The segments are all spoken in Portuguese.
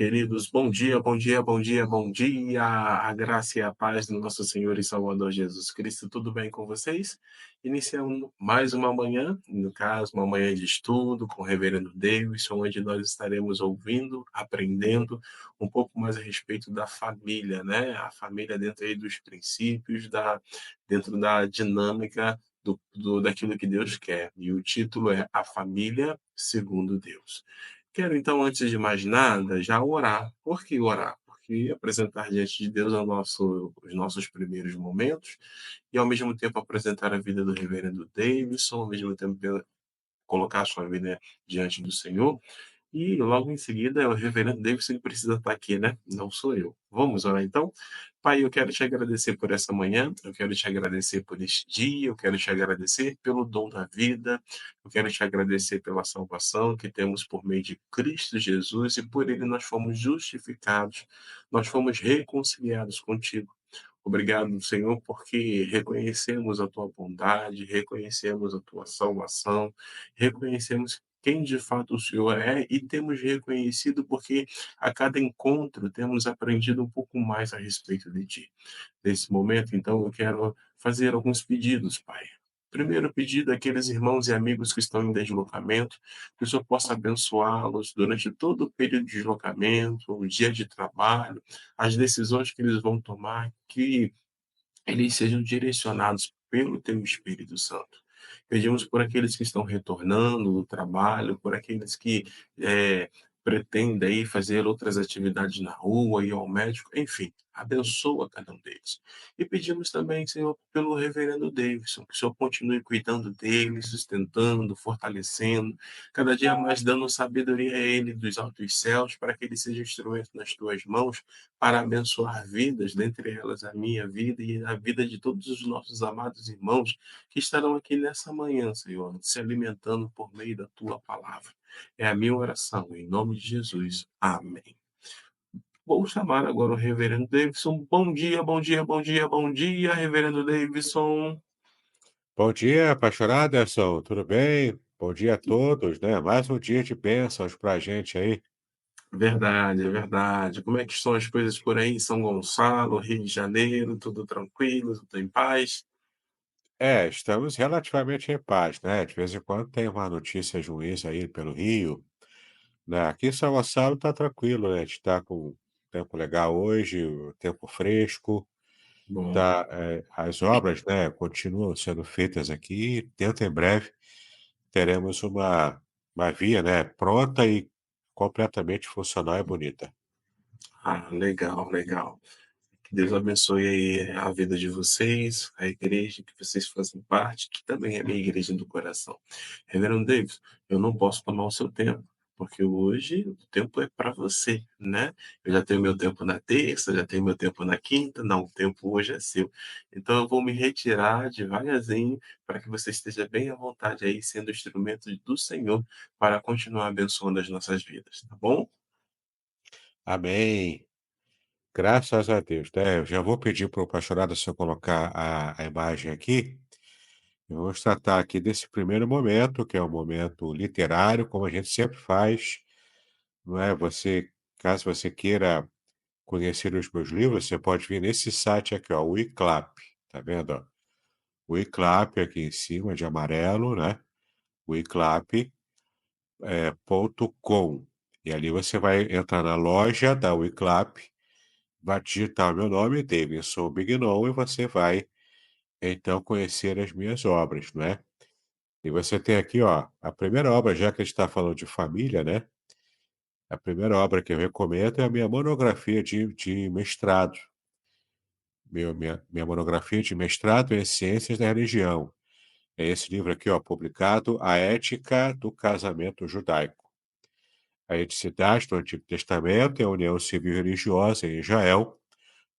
queridos. Bom dia, bom dia, bom dia, bom dia. A graça e a paz do nosso Senhor e Salvador Jesus Cristo. Tudo bem com vocês? Iniciando mais uma manhã, no caso, uma manhã de estudo com o Reverendo Davidson, onde nós estaremos ouvindo, aprendendo um pouco mais a respeito da família, né? A família dentro aí dos princípios, dentro da dinâmica daquilo que Deus quer. E o título é A Família Segundo Deus. Quero então, antes de mais nada, já orar. Por que orar? Porque apresentar diante de Deus os nossos primeiros momentos e, ao mesmo tempo, apresentar a vida do reverendo Davidson, ao mesmo tempo, colocar a sua vida diante do Senhor. E logo em seguida, o reverendo Davidson precisa estar aqui, né? Não sou eu. Vamos orar então? Pai, eu quero te agradecer por essa manhã, eu quero te agradecer por este dia, eu quero te agradecer pelo dom da vida, eu quero te agradecer pela salvação que temos por meio de Cristo Jesus e por ele nós fomos justificados, nós fomos reconciliados contigo. Obrigado, Senhor, porque reconhecemos a tua bondade, reconhecemos a tua salvação, reconhecemos quem de fato o Senhor é e temos reconhecido porque a cada encontro temos aprendido um pouco mais a respeito de ti. Nesse momento, então, eu quero fazer alguns pedidos, Pai. Primeiro pedido àqueles irmãos e amigos que estão em deslocamento, que o Senhor possa abençoá-los durante todo o período de deslocamento, o dia de trabalho, as decisões que eles vão tomar, que eles sejam direcionados pelo teu Espírito Santo. Pedimos por aqueles que estão retornando do trabalho, por aqueles que pretendem aí fazer outras atividades na rua, ir ao médico, enfim, abençoa cada um deles. E pedimos também, Senhor, pelo reverendo Davidson, que o Senhor continue cuidando dele, sustentando, fortalecendo, cada dia mais dando sabedoria a ele dos altos céus, para que ele seja instrumento nas tuas mãos, para abençoar vidas, dentre elas a minha vida e a vida de todos os nossos amados irmãos que estarão aqui nessa manhã, Senhor, se alimentando por meio da tua palavra. É a minha oração, em nome de Jesus. Amém. Vou chamar agora o reverendo Davidson. Bom dia, bom dia, bom dia, bom dia, reverendo Davidson. Bom dia, pastor Anderson, tudo bem? Bom dia a todos, né? Mais um dia de bênçãos pra gente aí. Verdade, é verdade. Como é que estão as coisas por aí em São Gonçalo, Rio de Janeiro? Tudo tranquilo, tudo em paz? Estamos relativamente em paz, né? De vez em quando tem uma notícia ruins aí pelo Rio, né? Aqui em São Gonçalo tá tranquilo, né? A gente tá com um tempo legal hoje, o tempo fresco, Bom. tá, as obras, né, continuam sendo feitas aqui, e dentro em breve teremos uma via, né, pronta e completamente funcional e bonita. Ah, legal, legal. Que Deus abençoe aí a vida de vocês, a igreja que vocês fazem parte, que também é minha igreja do coração. Reverendo Davis, eu não posso tomar o seu tempo, porque hoje o tempo é para você, né? Eu já tenho meu tempo na terça, já tenho meu tempo na quinta, não, o tempo hoje é seu. Então eu vou me retirar devagarzinho para que você esteja bem à vontade aí, sendo instrumento do Senhor para continuar abençoando as nossas vidas, tá bom? Amém. Graças a Deus, né, eu já vou pedir para o pastorado se eu colocar a imagem aqui, e vamos tratar aqui desse primeiro momento, que é um momento literário, como a gente sempre faz, não é? Caso você queira conhecer os meus livros, você pode vir nesse site aqui, ó, o Wiclap, tá vendo, ó? O Wiclap aqui em cima de amarelo, né? Wiclap, ponto com. E ali você vai entrar na loja da Wiclap, vai digitar o meu nome, Davidson Bignon, e você vai então conhecer as minhas obras, não é? E você tem aqui, ó, a primeira obra, já que a gente está falando de família, né? A primeira obra que eu recomendo é a minha monografia de mestrado. Minha monografia de mestrado em Ciências da Religião. É esse livro aqui, ó, publicado, A Ética do Casamento Judaico. A eticidade do Antigo Testamento e a união civil e religiosa em Israel,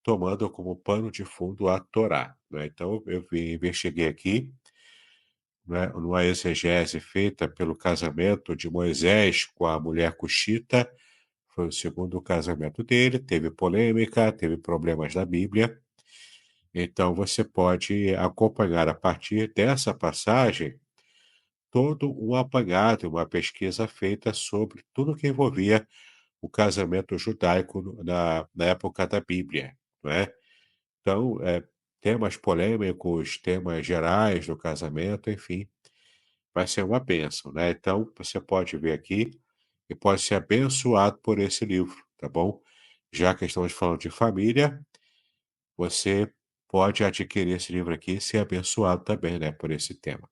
tomando como pano de fundo a Torá, né? Então, investiguei aqui, né, numa exegese feita pelo casamento de Moisés com a mulher cuxita, foi o segundo casamento dele, teve polêmica, teve problemas na Bíblia. Então, você pode acompanhar a partir dessa passagem todo um apanhado, uma pesquisa feita sobre tudo que envolvia o casamento judaico na época da Bíblia, não é? Então, temas polêmicos, temas gerais do casamento, enfim, vai ser uma bênção, né? Então, você pode ver aqui e pode ser abençoado por esse livro, tá bom? Já que estamos falando de família, você pode adquirir esse livro aqui e ser abençoado também, né, por esse tema.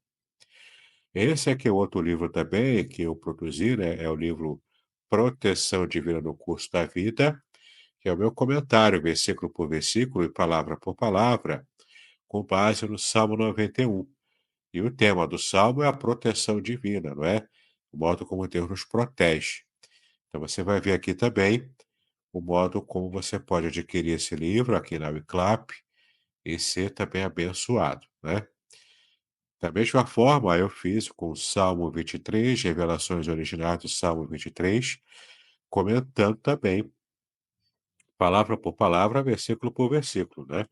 Esse aqui é outro livro também que eu produzi, né? É o livro Proteção Divina no Curso da Vida, que é o meu comentário, versículo por versículo e palavra por palavra, com base no Salmo 91. E o tema do Salmo é a proteção divina, não é? O modo como Deus nos protege. Então você vai ver aqui também o modo como você pode adquirir esse livro aqui na Wiclap e ser também abençoado, né? Da mesma forma, eu fiz com o Salmo 23, revelações originais do Salmo 23, comentando também, palavra por palavra, versículo por versículo, né?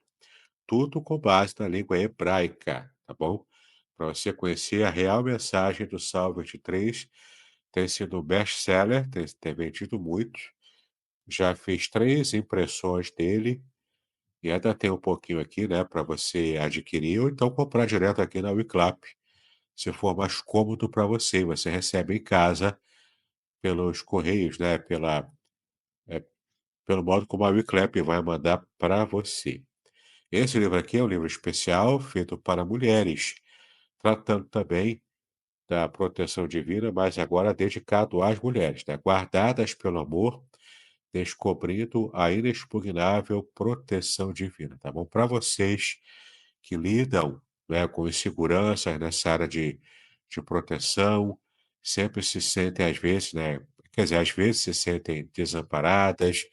Tudo com base na língua hebraica, tá bom? Para você conhecer a real mensagem do Salmo 23, tem sido um best-seller, tem vendido muito. Já fiz 3 impressões dele e ainda tem um pouquinho aqui, né, para você adquirir ou então comprar direto aqui na Wiclap, se for mais cômodo para você. Você recebe em casa pelos correios, né, eh, pelo modo como a Wiclap vai mandar para você. Esse livro aqui é um livro especial feito para mulheres, tratando também da proteção divina, mas agora dedicado às mulheres, né, guardadas pelo amor, descobrindo a inexpugnável proteção divina, tá bom? Para vocês que lidam, né, com inseguranças nessa área de proteção, sempre se sentem, às vezes, né, quer dizer, às vezes se sentem desamparadas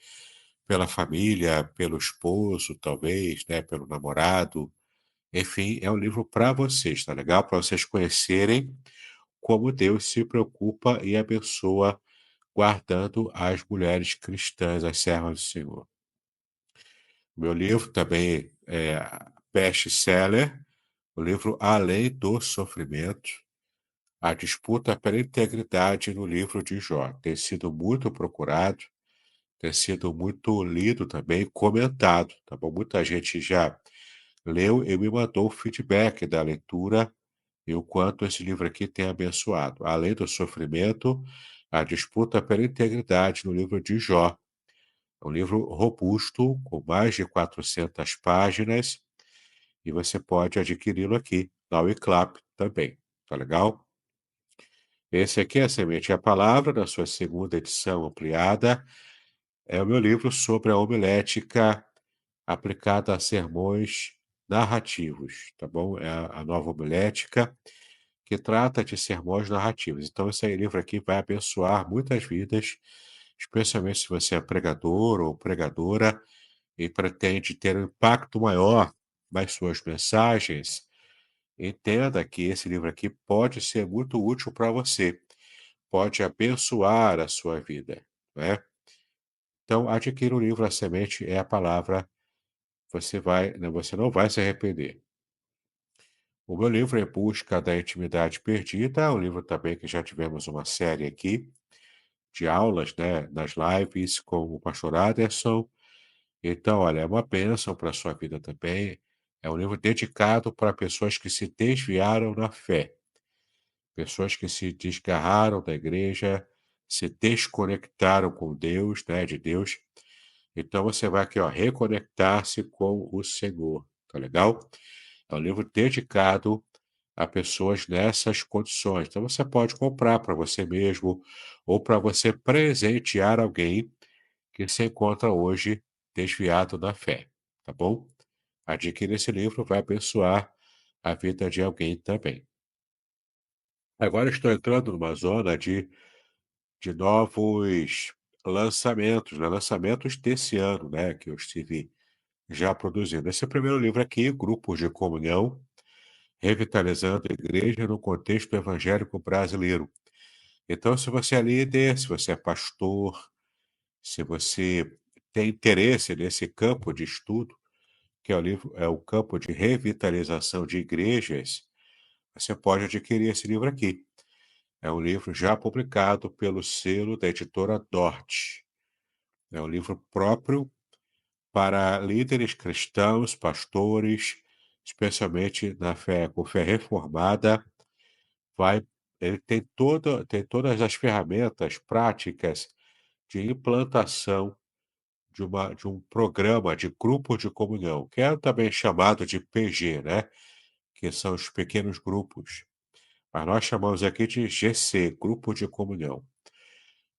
pela família, pelo esposo, talvez, né, pelo namorado. Enfim, é um livro para vocês, tá legal? Para vocês conhecerem como Deus se preocupa e abençoa guardando as mulheres cristãs, as servas do Senhor. Meu livro também é best-seller, o livro Além do Sofrimento, a disputa pela integridade no livro de Jó. Tem sido muito procurado, tem sido muito lido também, comentado, tá bom? Muita gente já leu e me mandou o feedback da leitura e o quanto esse livro aqui tem abençoado. Além do sofrimento, a disputa pela integridade no livro de Jó. É um livro robusto, com mais de 400 páginas, e você pode adquiri-lo aqui na Wiclap também. Tá legal? Esse aqui é a Semente e a Palavra, na sua segunda edição ampliada. É o meu livro sobre a homilética aplicada a sermões narrativos, tá bom? É a nova homilética que trata de sermões narrativos. Então, esse aí, livro aqui vai abençoar muitas vidas, especialmente se você é pregador ou pregadora e pretende ter um impacto maior nas suas mensagens. Entenda que esse livro aqui pode ser muito útil para você, pode abençoar a sua vida, né? Então, adquira o livro A Semente é a Palavra, você não vai se arrepender. O meu livro Em Busca da Intimidade Perdida é um livro também que já tivemos uma série aqui de aulas, né, nas lives com o pastor Aderson. Então, olha, é uma bênção para a sua vida também. É um livro dedicado para pessoas que se desviaram na fé, pessoas que se desgarraram da igreja, se desconectaram com Deus, né, de Deus. Então você vai aqui, ó, reconectar-se com o Senhor, tá legal? É um livro dedicado a pessoas nessas condições. Então você pode comprar para você mesmo ou para você presentear alguém que se encontra hoje desviado da fé, tá bom? Adquira esse livro, vai abençoar a vida de alguém também. Agora estou entrando numa zona de novos lançamentos, né? Lançamentos desse ano, né? Que eu estive já produzindo. Esse é o primeiro livro aqui, Grupos de Comunhão, Revitalizando a Igreja no Contexto Evangélico Brasileiro. Então, se você é líder, se você é pastor, se você tem interesse nesse campo de estudo, que é o livro, é o campo de revitalização de igrejas, você pode adquirir esse livro aqui. É um livro já publicado pelo selo da editora Dort. É um livro próprio para líderes cristãos, pastores, especialmente na fé com fé reformada. Vai Ele tem todas as ferramentas práticas de implantação de um programa de grupo de comunhão, que é também chamado de PG, né, que são os pequenos grupos, mas nós chamamos aqui de GC, Grupo de Comunhão.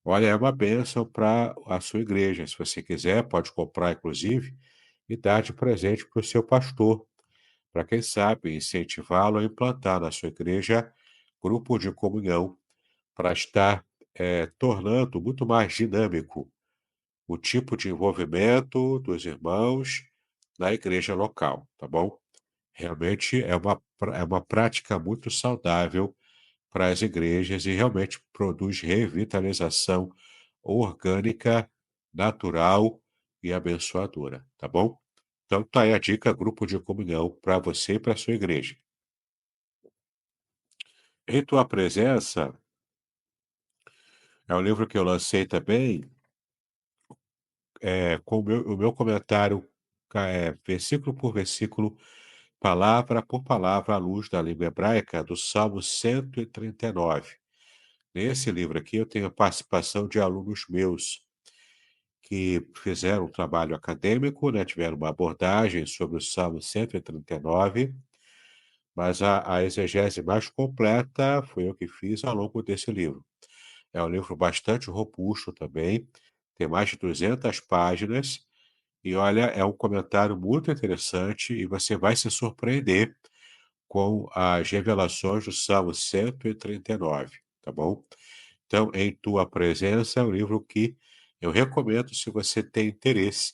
Olha, é uma bênção para a sua igreja. Se você quiser, pode comprar, inclusive, e dar de presente para o seu pastor, para quem sabe incentivá-lo a implantar na sua igreja grupo de comunhão, para estar tornando muito mais dinâmico o tipo de envolvimento dos irmãos na igreja local, tá bom? Realmente é uma prática muito saudável para as igrejas e realmente produz revitalização orgânica, natural e abençoadora, tá bom? Então tá aí a dica, grupo de comunhão para você e para sua igreja. Em tua presença é um livro que eu lancei também, com o meu comentário, versículo por versículo, palavra por palavra, à luz da língua hebraica, do Salmo 139. Nesse livro aqui eu tenho a participação de alunos meus que fizeram um trabalho acadêmico, né, tiveram uma abordagem sobre o Salmo 139, mas a exegese mais completa foi eu que fiz ao longo desse livro. É um livro bastante robusto também, tem mais de 200 páginas, e olha, é um comentário muito interessante e você vai se surpreender com as revelações do Salmo 139, tá bom? Então, Em Tua Presença é um livro que eu recomendo se você tem interesse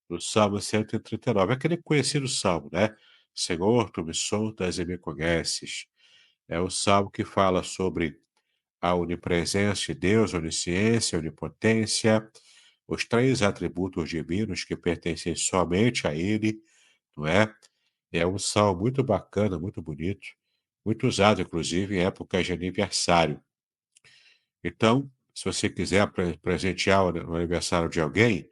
no Salmo 139. É aquele conhecido salmo, né? Senhor, tu me sondas e me conheces. É o salmo que fala sobre a onipresença de Deus, onisciência, onipotência, os três atributos divinos que pertencem somente a Ele, não é? É um salmo muito bacana, muito bonito, muito usado, inclusive, em épocas de aniversário. Então, se você quiser presentear o aniversário de alguém,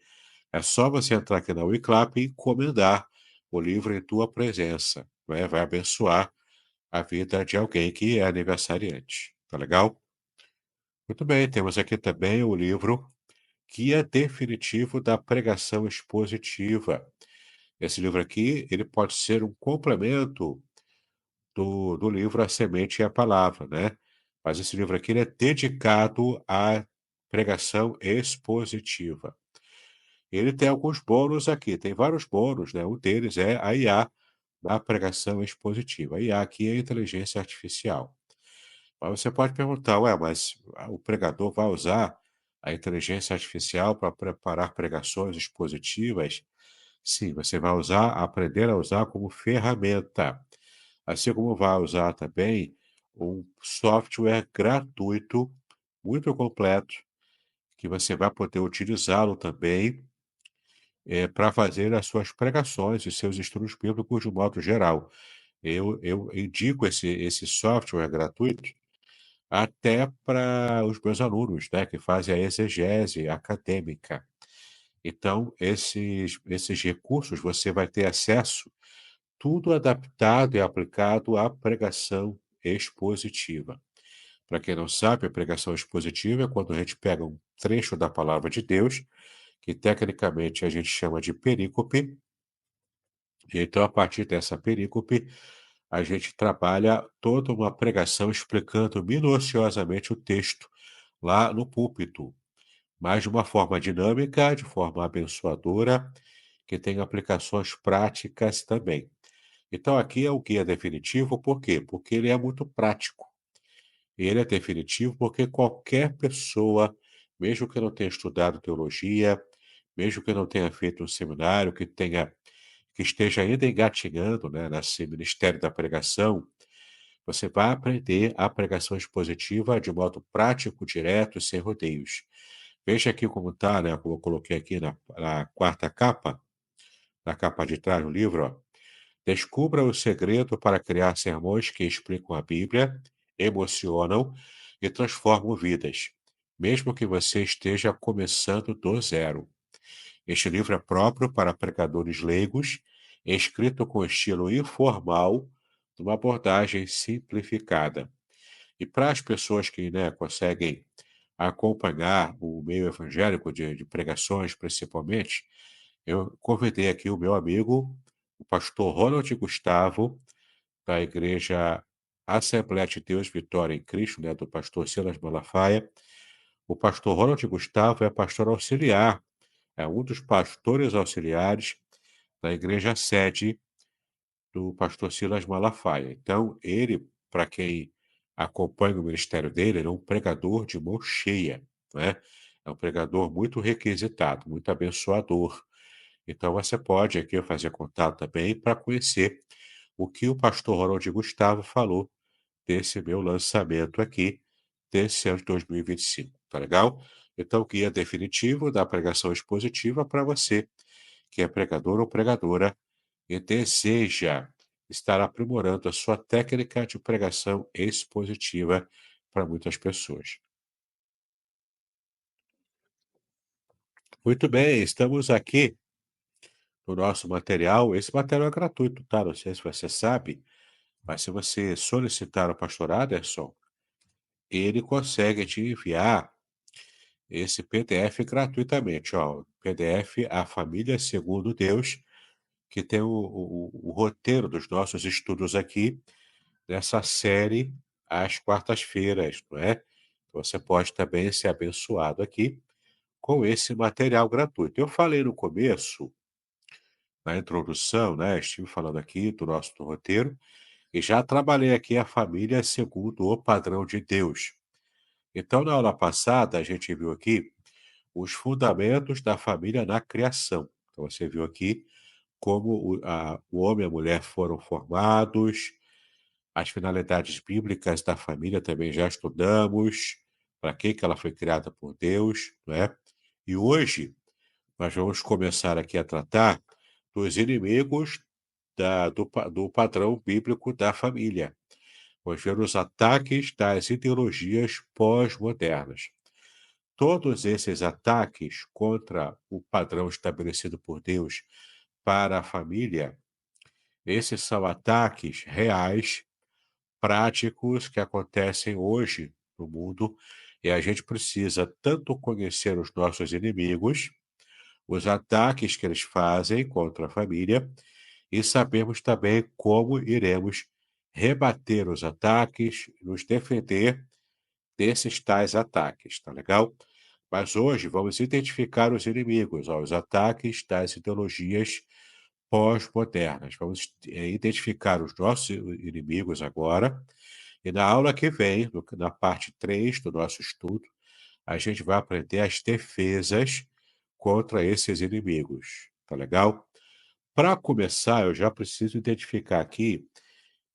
é só você entrar aqui na Wiclap e encomendar o livro em tua presença, né? Vai abençoar a vida de alguém que é aniversariante. Tá legal? Muito bem, temos aqui também o livro Guia Definitivo da Pregação Expositiva. Esse livro aqui, ele pode ser um complemento do livro A Semente e a Palavra, né? Mas esse livro aqui ele é dedicado à pregação expositiva. Ele tem alguns bônus aqui, tem vários bônus, né? Um deles é a IA da pregação expositiva. A IA aqui é a inteligência artificial. Mas você pode perguntar, ué, mas o pregador vai usar a inteligência artificial para preparar pregações expositivas? Sim, você vai usar, aprender a usar como ferramenta. Assim como vai usar também um software gratuito, muito completo, que você vai poder utilizá-lo também para fazer as suas pregações e seus estudos bíblicos de um modo geral. Eu indico esse software gratuito até para os meus alunos, né, que fazem a exegese acadêmica. Então, esses recursos você vai ter acesso, tudo adaptado e aplicado à pregação expositiva. Para quem não sabe, a pregação expositiva é quando a gente pega um trecho da palavra de Deus, que tecnicamente a gente chama de perícope, e então, a partir dessa perícope, a gente trabalha toda uma pregação explicando minuciosamente o texto lá no púlpito, mas de uma forma dinâmica, de forma abençoadora, que tem aplicações práticas também. Então, aqui é o guia definitivo, por quê? Porque ele é muito prático. Ele é definitivo porque qualquer pessoa, mesmo que não tenha estudado teologia, mesmo que não tenha feito um seminário, que esteja ainda engatinhando, né, nesse ministério da pregação, você vai aprender a pregação expositiva de modo prático, direto, sem rodeios. Veja aqui como está, né, como eu coloquei aqui na quarta capa, na capa de trás do livro, ó. Descubra o segredo para criar sermões que explicam a Bíblia, emocionam e transformam vidas, mesmo que você esteja começando do zero. Este livro é próprio para pregadores leigos, escrito com estilo informal, numa abordagem simplificada. E para as pessoas que, né, conseguem acompanhar o meio evangélico de pregações, principalmente, eu convidei aqui o meu amigo, o pastor Ronald Gustavo, da Igreja Assembleia de Deus Vitória em Cristo, né, do pastor Silas Malafaia. O pastor Ronald Gustavo é pastor auxiliar, é um dos pastores auxiliares da igreja sede do pastor Silas Malafaia. Então, ele, para quem acompanha o ministério dele, ele é um pregador de mão cheia, né? É um pregador muito requisitado, muito abençoador. Então, você pode aqui fazer contato também para conhecer o que o pastor Ronald Gustavo falou desse meu lançamento aqui, desse ano de 2025. Tá legal? Então, guia definitivo da pregação expositiva para você que é pregador ou pregadora e deseja estar aprimorando a sua técnica de pregação expositiva para muitas pessoas. Muito bem, estamos aqui no nosso material. Esse material é gratuito, tá? Não sei se você sabe, mas se você solicitar o pastor Aderson, ele consegue te enviar esse PDF gratuitamente, ó. PDF A Família Segundo Deus, que tem o roteiro dos nossos estudos aqui, nessa série às quartas-feiras, não é? Então, você pode também ser abençoado aqui com esse material gratuito. Eu falei no começo, na introdução, né? Estive falando aqui do nosso roteiro e já trabalhei aqui a família segundo o padrão de Deus. Então, na aula passada, a gente viu aqui os fundamentos da família na criação. Então, você viu aqui como o homem e a mulher foram formados, as finalidades bíblicas da família também já estudamos, para que ela foi criada por Deus, não é? E hoje nós vamos começar aqui a tratar dos inimigos do padrão bíblico da família. Vamos ver os ataques das ideologias pós-modernas. Todos esses ataques contra o padrão estabelecido por Deus para a família, esses são ataques reais, práticos que acontecem hoje no mundo, e a gente precisa tanto conhecer os nossos inimigos, os ataques que eles fazem contra a família, e sabermos também como iremos rebater os ataques, nos defender desses tais ataques, tá legal? Mas hoje vamos identificar os inimigos, ó, os ataques das ideologias pós-modernas. Vamos identificar os nossos inimigos agora, e na aula que vem, na parte 3 do nosso estudo, a gente vai aprender as defesas contra esses inimigos. Tá legal? Para começar, eu já preciso identificar aqui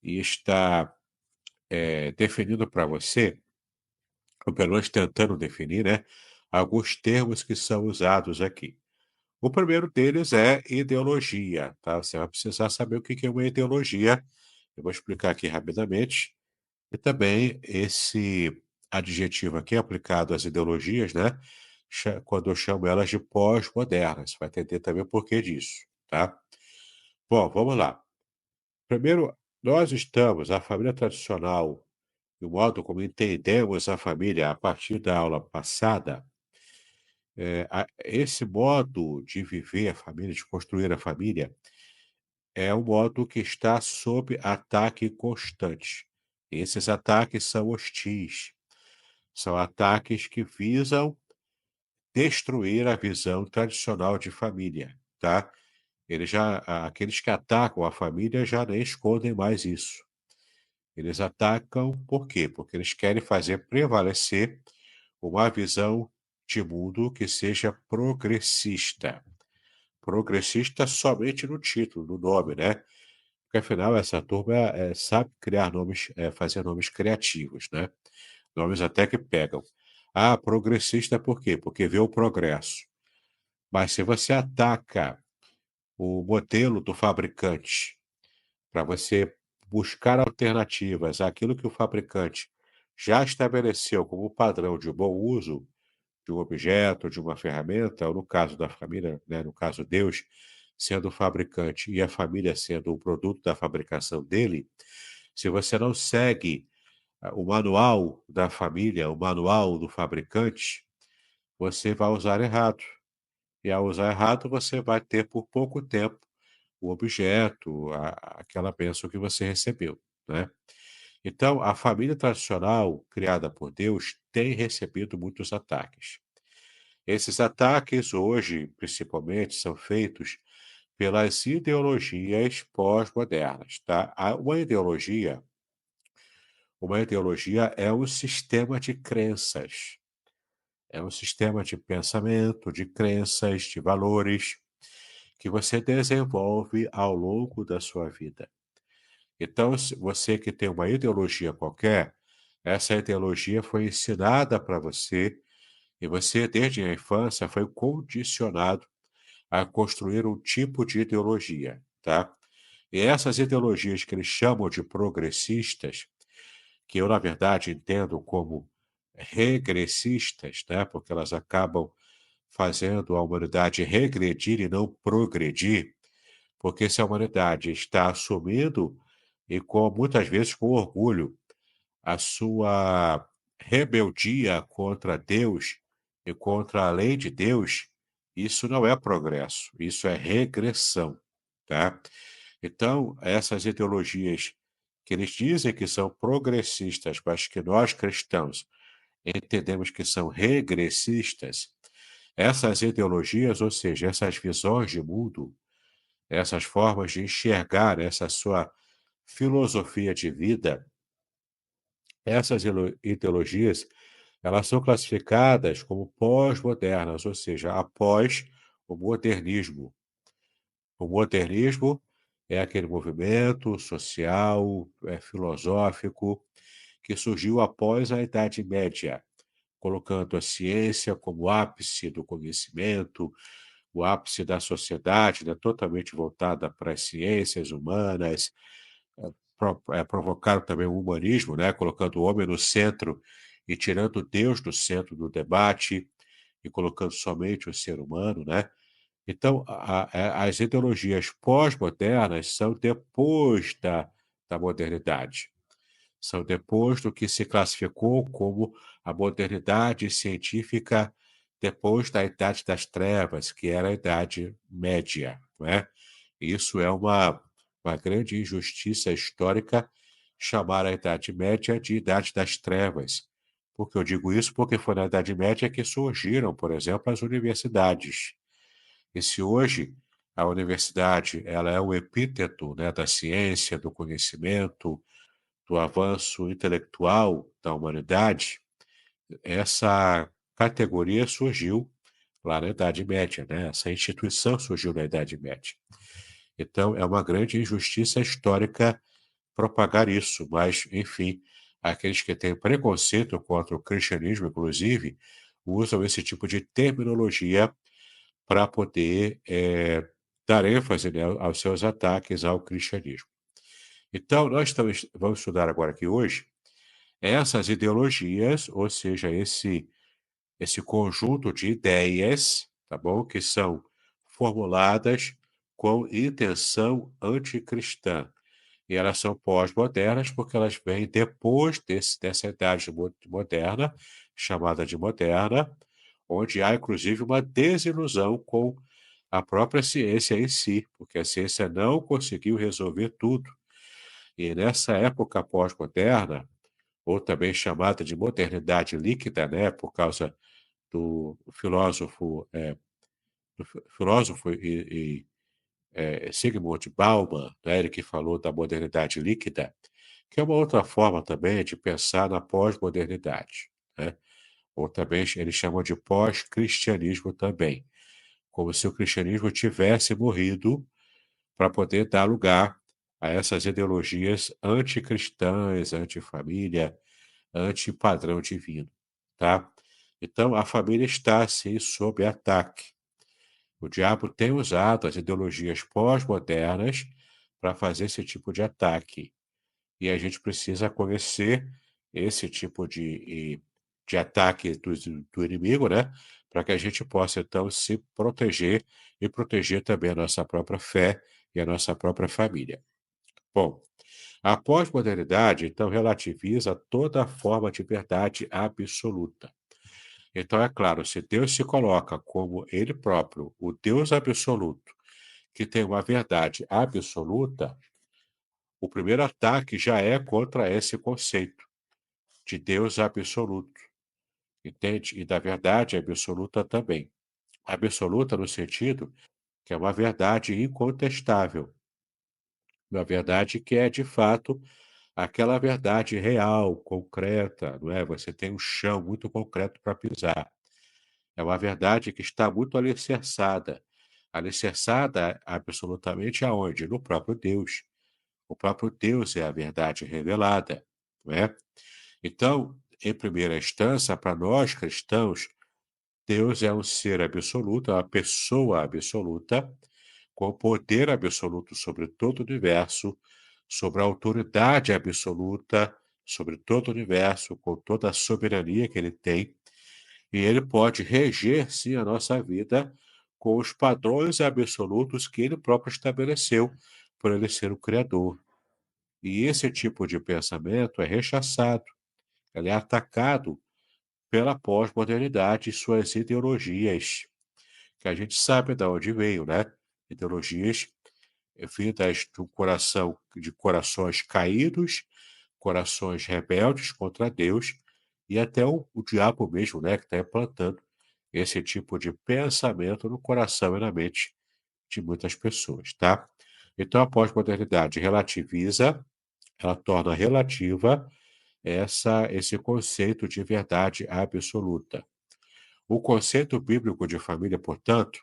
e estar definindo para você, ou pelo menos tentando definir, né, alguns termos que são usados aqui. O primeiro deles é ideologia, tá? Você vai precisar saber o que é uma ideologia. Eu vou explicar aqui rapidamente. E também esse adjetivo aqui aplicado às ideologias, né? Quando eu chamo elas de pós-modernas. Você vai entender também o porquê disso, tá? Bom, vamos lá. Primeiro, nós estamos, a família tradicional, e o modo como entendemos a família a partir da aula passada, esse modo de viver a família, de construir a família, é um modo que está sob ataque constante. Esses ataques são hostis. São ataques que visam destruir a visão tradicional de família, tá? Aqueles que atacam a família já nem escondem mais isso. Eles atacam por quê? Porque eles querem fazer prevalecer uma visão de mundo que seja progressista. Progressista somente no título, no nome, né? Porque afinal essa turma sabe criar nomes, fazer nomes criativos, né? Nomes até que pegam. Ah, progressista por quê? Porque vê o progresso. Mas se você ataca o modelo do fabricante para você buscar alternativas àquilo que o fabricante já estabeleceu como padrão de bom uso, de um objeto, de uma ferramenta, ou no caso da família, né, no caso Deus sendo o fabricante e a família sendo o produto da fabricação dele, se você não segue o manual da família, o manual do fabricante, você vai usar errado. E ao usar errado, você vai ter por pouco tempo o objeto, aquela bênção que você recebeu, né? Então, a família tradicional criada por Deus tem recebido muitos ataques. Esses ataques hoje, principalmente, são feitos pelas ideologias pós-modernas, tá? Uma ideologia é um sistema de crenças, é um sistema de pensamento, de crenças, de valores que você desenvolve ao longo da sua vida. Então, se você que tem uma ideologia qualquer, essa ideologia foi ensinada para você e você, desde a infância, foi condicionado a construir um tipo de ideologia, tá? E essas ideologias que eles chamam de progressistas, que eu, na verdade, entendo como regressistas, né? Porque elas acabam fazendo a humanidade regredir e não progredir, porque se a humanidade está assumindo, e com, muitas vezes com orgulho, a sua rebeldia contra Deus e contra a lei de Deus, isso não é progresso, isso é regressão, tá? Então, essas ideologias que eles dizem que são progressistas, mas que nós cristãos entendemos que são regressistas, essas ideologias, ou seja, essas visões de mundo, essas formas de enxergar essa sua filosofia de vida, essas ideologias, elas são classificadas como pós-modernas, ou seja, após o modernismo. O modernismo é aquele movimento social, filosófico, que surgiu após a Idade Média, colocando a ciência como ápice do conhecimento, o ápice da sociedade, né, totalmente voltada para as ciências humanas, provocaram também o humanismo, né, colocando o homem no centro e tirando Deus do centro do debate e colocando somente o ser humano, né? Então, as ideologias pós-modernas são depois da modernidade. São depois do que se classificou como a modernidade científica depois da Idade das Trevas, que era a Idade Média, não é? Isso é uma grande injustiça histórica chamar a Idade Média de Idade das Trevas. Por que eu digo isso? Porque foi na Idade Média que surgiram, por exemplo, as universidades. E se hoje a universidade ela é o epíteto, né, da ciência, do conhecimento, do avanço intelectual da humanidade, essa categoria surgiu lá na Idade Média, né? Essa instituição surgiu na Idade Média. Então, é uma grande injustiça histórica propagar isso, mas, enfim, aqueles que têm preconceito contra o cristianismo, inclusive, usam esse tipo de terminologia para poder dar ênfase, né, aos seus ataques ao cristianismo. Então, vamos estudar agora aqui hoje essas ideologias, ou seja, esse conjunto de ideias, tá bom? Que são formuladas com intenção anticristã. E elas são pós-modernas porque elas vêm depois dessa idade moderna, chamada de moderna, onde há inclusive uma desilusão com a própria ciência em si, porque a ciência não conseguiu resolver tudo. E nessa época pós-moderna, ou também chamada de modernidade líquida, né, por causa do filósofo, Zygmunt Bauman, né, ele que falou da modernidade líquida, que é uma outra forma também de pensar na pós-modernidade, né? Ou também eles chamam de pós-cristianismo também, como se o cristianismo tivesse morrido para poder dar lugar a essas ideologias anticristãs, antifamília, antipadrão divino, tá? Então, a família está, sim, sob ataque. O diabo tem usado as ideologias pós-modernas para fazer esse tipo de ataque. E a gente precisa conhecer esse tipo de ataque do inimigo, né? Para que a gente possa, então, se proteger e proteger também a nossa própria fé e a nossa própria família. Bom, a pós-modernidade, então, relativiza toda forma de verdade absoluta. Então, é claro, se Deus se coloca como Ele próprio, o Deus absoluto, que tem uma verdade absoluta, o primeiro ataque já é contra esse conceito de Deus absoluto, entende? E da verdade absoluta também. Absoluta no sentido que é uma verdade incontestável, uma verdade que é, de fato, aquela verdade real, concreta, não é? Você tem um chão muito concreto para pisar. É uma verdade que está muito alicerçada. Alicerçada absolutamente aonde? No próprio Deus. O próprio Deus é a verdade revelada, não é? Então, em primeira instância, para nós cristãos, Deus é um ser absoluto, é uma pessoa absoluta, com poder absoluto sobre todo o universo, sobre a autoridade absoluta sobre todo o universo, com toda a soberania que ele tem, e ele pode reger, sim, a nossa vida com os padrões absolutos que ele próprio estabeleceu, por ele ser o Criador. E esse tipo de pensamento é rechaçado, ele é atacado pela pós-modernidade e suas ideologias, que a gente sabe de onde veio, né? Ideologias vindas do coração, de corações caídos, corações rebeldes contra Deus, e até o diabo mesmo, né, que está implantando esse tipo de pensamento no coração e na mente de muitas pessoas, tá? Então, a pós-modernidade relativiza, ela torna relativa esse conceito de verdade absoluta. O conceito bíblico de família, portanto,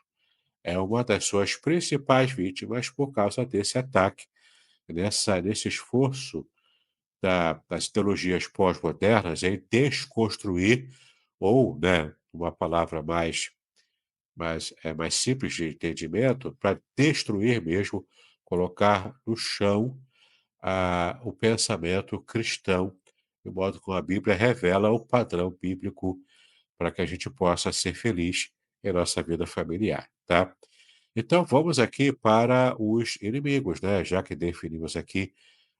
é uma das suas principais vítimas por causa desse ataque, nesse esforço das teologias pós-modernas em desconstruir, ou, né, uma palavra mais simples de entendimento, para destruir mesmo, colocar no chão o pensamento cristão, de modo como a Bíblia revela o padrão bíblico para que a gente possa ser feliz em nossa vida familiar, tá? Então vamos aqui para os inimigos, né? Já que definimos aqui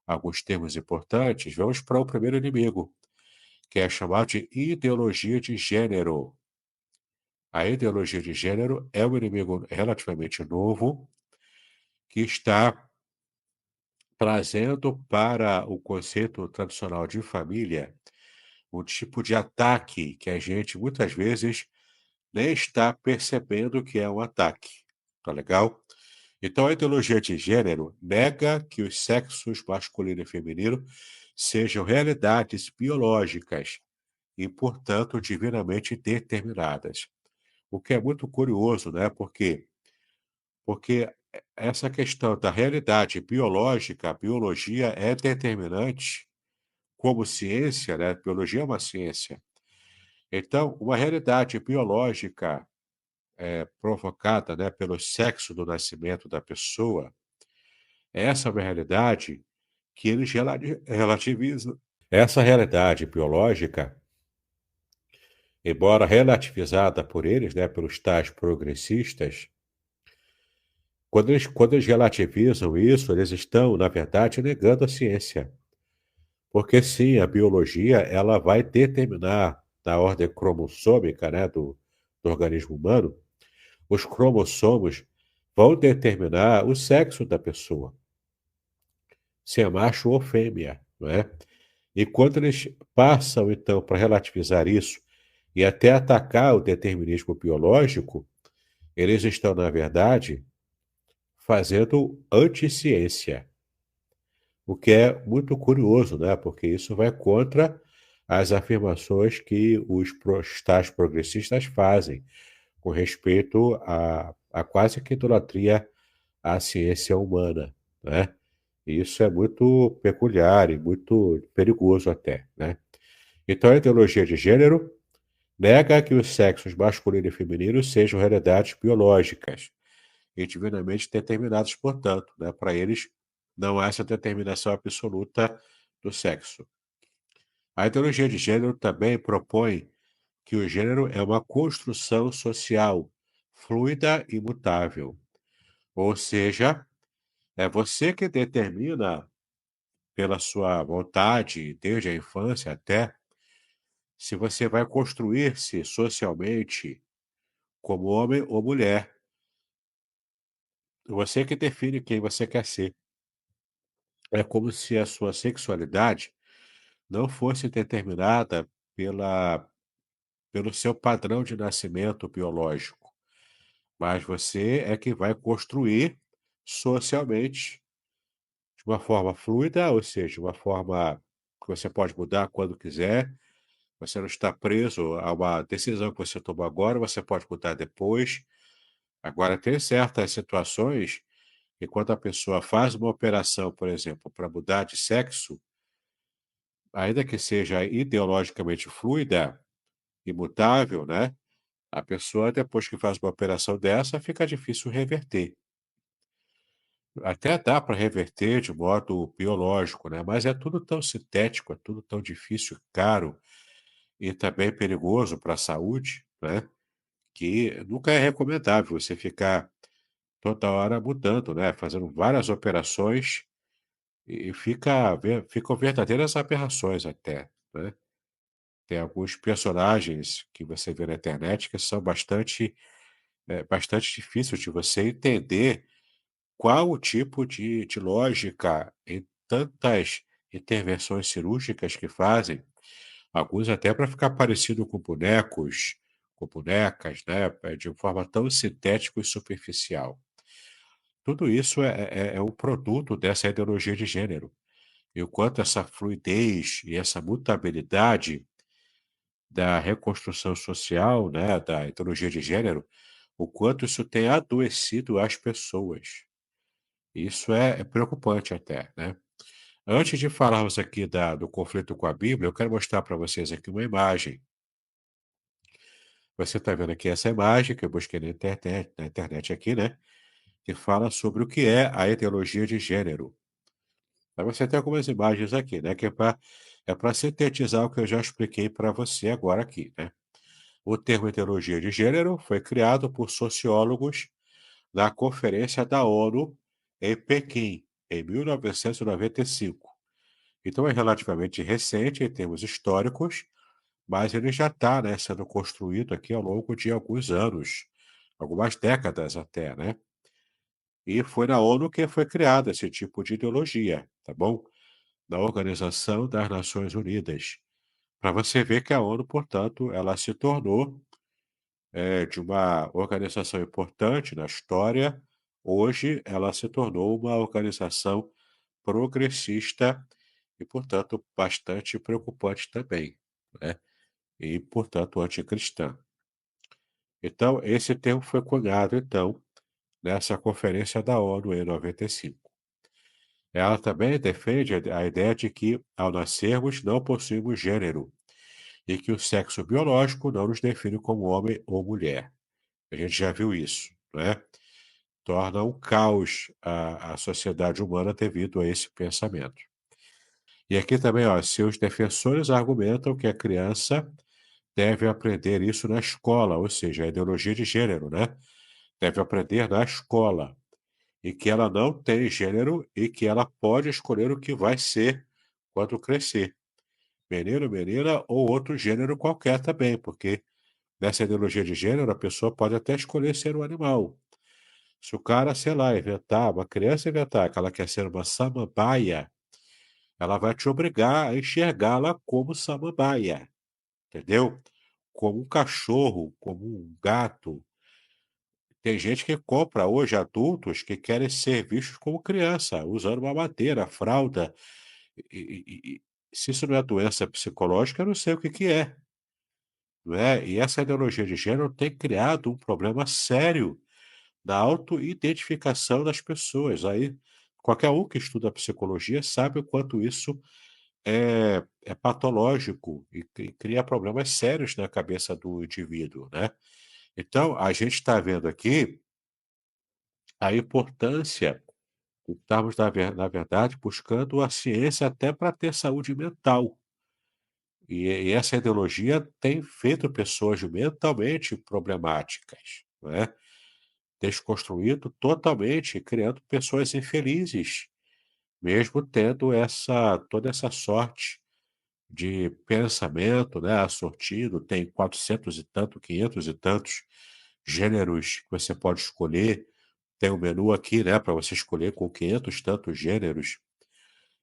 alguns termos importantes, vamos para o primeiro inimigo, que é chamado de ideologia de gênero. A ideologia de gênero é um inimigo relativamente novo que está trazendo para o conceito tradicional de família um tipo de ataque que a gente muitas vezes nem está percebendo que é um ataque. Tá legal? Então, a ideologia de gênero nega que os sexos masculino e feminino sejam realidades biológicas e, portanto, divinamente determinadas. O que é muito curioso, né? Porque essa questão da realidade biológica, a biologia é determinante como ciência, né? A biologia é uma ciência. Então, uma realidade biológica provocada, né, pelo sexo do nascimento da pessoa, essa é uma realidade que eles relativizam. Essa realidade biológica, embora relativizada por eles, né, pelos tais progressistas, quando eles relativizam isso, eles estão, na verdade, negando a ciência. Porque sim, a biologia ela vai determinar na ordem cromossômica, né, do organismo humano, os cromossomos vão determinar o sexo da pessoa, se é macho ou fêmea, não é? E quando eles passam, então, para relativizar isso e até atacar o determinismo biológico, eles estão, na verdade, fazendo anticiência, o que é muito curioso, né? Porque isso vai contra as afirmações que os tais progressistas fazem com respeito a quase que idolatria à ciência humana, né? E isso é muito peculiar e muito perigoso até, né? Então, a ideologia de gênero nega que os sexos masculino e feminino sejam realidades biológicas e divinamente determinados, portanto, né? Para eles, não há essa determinação absoluta do sexo. A ideologia de gênero também propõe que o gênero é uma construção social, fluida e mutável. Ou seja, é você que determina, pela sua vontade, desde a infância até, se você vai construir-se socialmente como homem ou mulher. Você que define quem você quer ser. É como se a sua sexualidade não fosse determinada pela pelo seu padrão de nascimento biológico, mas você é que vai construir socialmente de uma forma fluida, ou seja, de uma forma que você pode mudar quando quiser. Você não está preso a uma decisão que você tomou agora, você pode mudar depois. Agora, tem certas situações que, quando a pessoa faz uma operação, por exemplo, para mudar de sexo, ainda que seja ideologicamente fluida, imutável, né? A pessoa, depois que faz uma operação dessa, fica difícil reverter. Até dá para reverter de modo biológico, né? Mas é tudo tão sintético, é tudo tão difícil, caro e também perigoso para a saúde, né? Que nunca é recomendável você ficar toda hora mudando, né? Fazendo várias operações e ficam verdadeiras aberrações até, né? Tem alguns personagens que você vê na internet que são bastante difíceis de você entender qual o tipo de lógica em tantas intervenções cirúrgicas que fazem, alguns até para ficar parecido com bonecos, com bonecas, né, de forma tão sintética e superficial. Tudo isso é um produto dessa ideologia de gênero. E o quanto essa fluidez e essa mutabilidade da reconstrução social, né, da ideologia de gênero, o quanto isso tem adoecido as pessoas. Isso é preocupante até, né. Antes de falarmos aqui do conflito com a Bíblia, eu quero mostrar para vocês aqui uma imagem. Você está vendo aqui essa imagem que eu busquei na internet aqui, né, que fala sobre o que é a ideologia de gênero. Aí você tem algumas imagens aqui, né, que é para sintetizar o que eu já expliquei para você agora aqui, né. O termo ideologia de gênero foi criado por sociólogos na Conferência da ONU em Pequim, em 1995. Então é relativamente recente em termos históricos, mas ele já está, né, sendo construído aqui ao longo de alguns anos, algumas décadas até, né? E foi na ONU que foi criado esse tipo de ideologia, tá bom? Na Organização das Nações Unidas. Para você ver que a ONU, portanto, ela se tornou de uma organização importante na história, hoje ela se tornou uma organização progressista e, portanto, bastante preocupante também, né? E, portanto, anticristã. Então, esse termo foi cunhado, então, nessa conferência da ONU em 95. Ela também defende a ideia de que, ao nascermos, não possuímos gênero e que o sexo biológico não nos define como homem ou mulher. A gente já viu isso, né? Torna um caos a sociedade humana devido a esse pensamento. E aqui também, ó, seus defensores argumentam que a criança deve aprender isso na escola, ou seja, a ideologia de gênero, né? Deve aprender na escola. E que ela não tem gênero e que ela pode escolher o que vai ser quando crescer. Menino, menina ou outro gênero qualquer também, porque nessa ideologia de gênero a pessoa pode até escolher ser um animal. Se o cara, sei lá, inventar, uma criança inventar que ela quer ser uma samambaia, ela vai te obrigar a enxergá-la como samambaia, entendeu? Como um cachorro, como um gato. Tem gente que compra hoje adultos que querem ser vistos como criança, usando uma madeira, fralda. E se isso não é doença psicológica, eu não sei o que que é, não é? E essa ideologia de gênero tem criado um problema sério da autoidentificação das pessoas. Aí, qualquer um que estuda psicologia sabe o quanto isso é patológico e cria problemas sérios na cabeça do indivíduo, né? Então, a gente está vendo aqui a importância de estarmos, na verdade, buscando a ciência até para ter saúde mental. E essa ideologia tem feito pessoas mentalmente problemáticas, né? Desconstruído totalmente, criando pessoas infelizes, mesmo tendo toda essa sorte de pensamento, né, assortido, tem 400 e tanto, 500 e tantos gêneros que você pode escolher. Tem um menu aqui, né, para você escolher com 500 e tantos gêneros.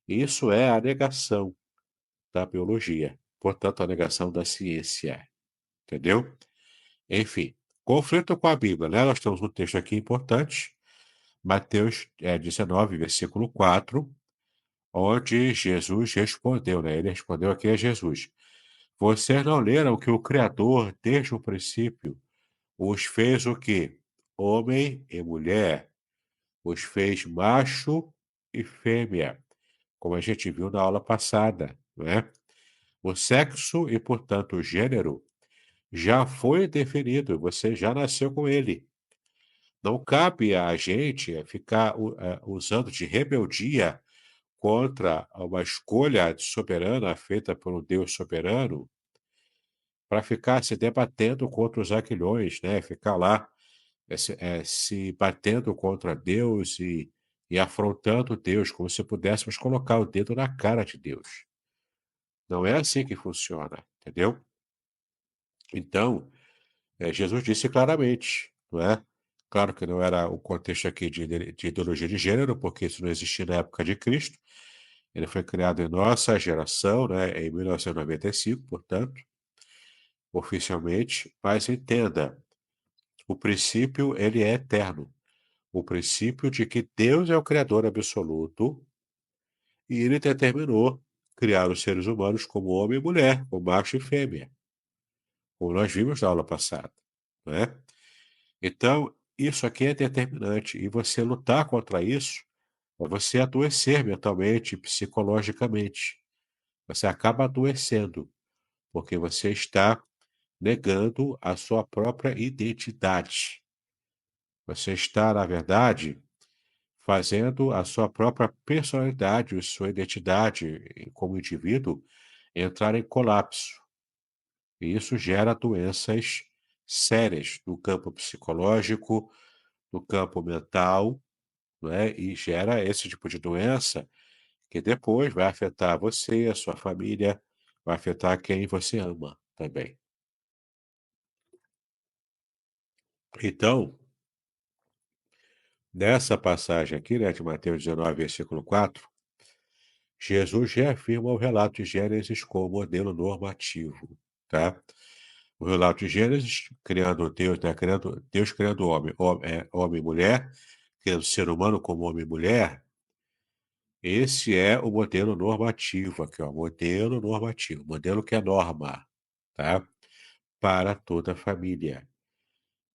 Isso é a negação da biologia, portanto, a negação da ciência, entendeu? Enfim, conflito com a Bíblia, né? Nós temos um texto aqui importante, Mateus 19, versículo 4, onde Jesus respondeu, né? Ele respondeu aqui a Jesus: Vocês não leram que o Criador, desde o princípio, os fez o quê? Homem e mulher, os fez macho e fêmea, como a gente viu na aula passada, né? O sexo e, portanto, o gênero já foi definido, você já nasceu com ele. Não cabe a gente ficar usando de rebeldia contra uma escolha soberana feita por um Deus soberano para ficar se debatendo contra os aguilhões, né? Ficar lá se batendo contra Deus e afrontando Deus, como se pudéssemos colocar o dedo na cara de Deus. Não é assim que funciona, entendeu? Então, Jesus disse claramente, não é? Claro que não era o contexto aqui de ideologia de gênero, porque isso não existia na época de Cristo. Ele foi criado em nossa geração, né, em 1995, portanto, oficialmente. Mas entenda, o princípio ele é eterno. O princípio de que Deus é o Criador absoluto e ele determinou criar os seres humanos como homem e mulher, como macho e fêmea, como nós vimos na aula passada, não é? Então, isso aqui é determinante, e você lutar contra isso é você adoecer mentalmente, psicologicamente. Você acaba adoecendo, porque você está negando a sua própria identidade. Você está, na verdade, fazendo a sua própria personalidade, a sua identidade como indivíduo entrar em colapso. E isso gera doenças sérias no campo psicológico, no campo mental, não é? E gera esse tipo de doença que depois vai afetar você, a sua família, vai afetar quem você ama também. Então, nessa passagem aqui, né, de Mateus 19, versículo 4, Jesus reafirma o relato de Gênesis como modelo normativo, tá? O relato de Gênesis, criando Deus, né, Deus criando o homem, homem e mulher, criando o ser humano como homem e mulher. Esse é o modelo normativo aqui, ó, modelo normativo, modelo que é norma, tá? Para toda a família.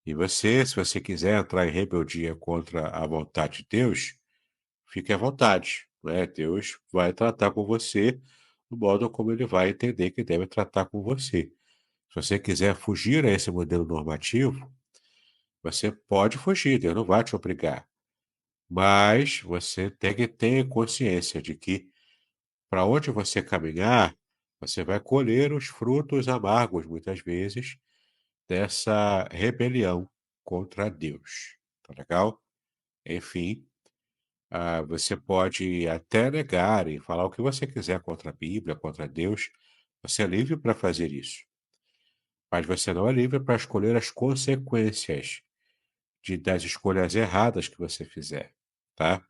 E você, se você quiser entrar em rebeldia contra a vontade de Deus, fique à vontade, né? Deus vai tratar com você do modo como ele vai entender que deve tratar com você. Se você quiser fugir a esse modelo normativo, você pode fugir, Deus não vai te obrigar. Mas você tem que ter consciência de que para onde você caminhar, você vai colher os frutos amargos, muitas vezes, dessa rebelião contra Deus. Tá legal? Enfim, você pode até negar e falar o que você quiser contra a Bíblia, contra Deus. Você é livre para fazer isso. Mas você não é livre para escolher as consequências das escolhas erradas que você fizer, tá?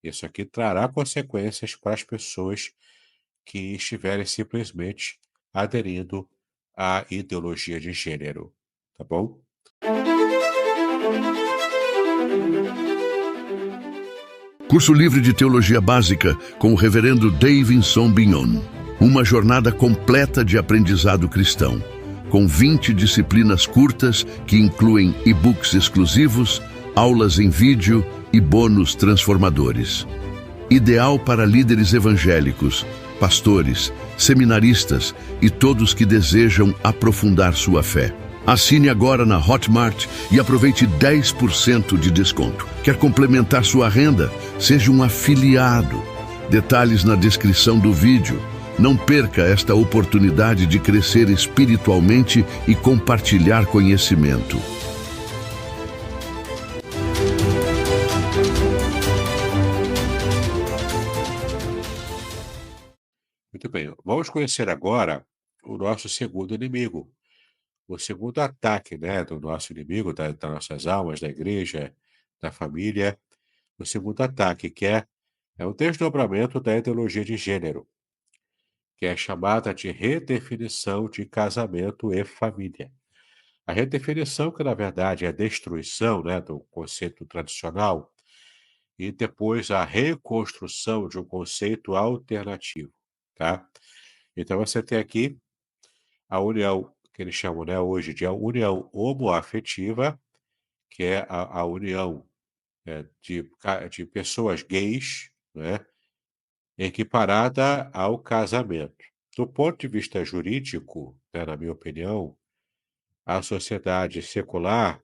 Isso aqui trará consequências para as pessoas que estiverem simplesmente aderindo à ideologia de gênero, tá bom? Curso livre de Teologia Básica com o reverendo Davidson Bignon. Uma jornada completa de aprendizado cristão, com 20 disciplinas curtas que incluem e-books exclusivos, aulas em vídeo e bônus transformadores. Ideal para líderes evangélicos, pastores, seminaristas e todos que desejam aprofundar sua fé. Assine agora na Hotmart e aproveite 10% de desconto. Quer complementar sua renda? Seja um afiliado. Detalhes na descrição do vídeo. Não perca esta oportunidade de crescer espiritualmente e compartilhar conhecimento. Muito bem, vamos conhecer agora o nosso segundo inimigo, o segundo ataque, né, do nosso inimigo, das nossas almas, da igreja, da família. O segundo ataque, que é o desdobramento da ideologia de gênero, que é chamada de redefinição de casamento e família. A redefinição, que na verdade é a destruição, né, do conceito tradicional, e depois a reconstrução de um conceito alternativo, tá? Então você tem aqui a união que eles chamam, né, hoje de a união homoafetiva, que é a união de pessoas gays, né, equiparada ao casamento. Do ponto de vista jurídico, né, na minha opinião, a sociedade secular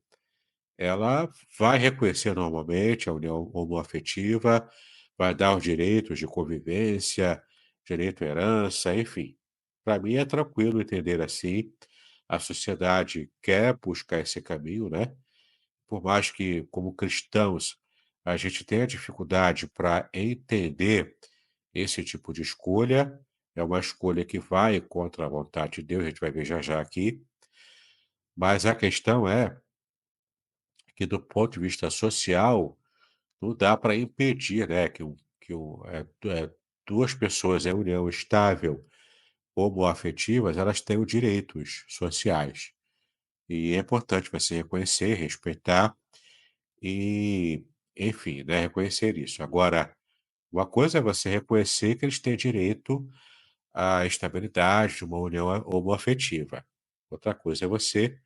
ela vai reconhecer normalmente a união homoafetiva, vai dar os direitos de convivência, direito à herança, enfim. Para mim é tranquilo entender assim. A sociedade quer buscar esse caminho, né? Por mais que, como cristãos, a gente tenha dificuldade para entender esse tipo de escolha, é uma escolha que vai contra a vontade de Deus, a gente vai ver já já aqui, mas a questão é que, do ponto de vista social, não dá para impedir, né, duas pessoas em união estável, homoafetivas, elas tenham direitos sociais. E é importante você reconhecer, respeitar e, enfim, né, reconhecer isso. Agora, uma coisa é você reconhecer que eles têm direito à estabilidade de uma união homoafetiva. Outra coisa é você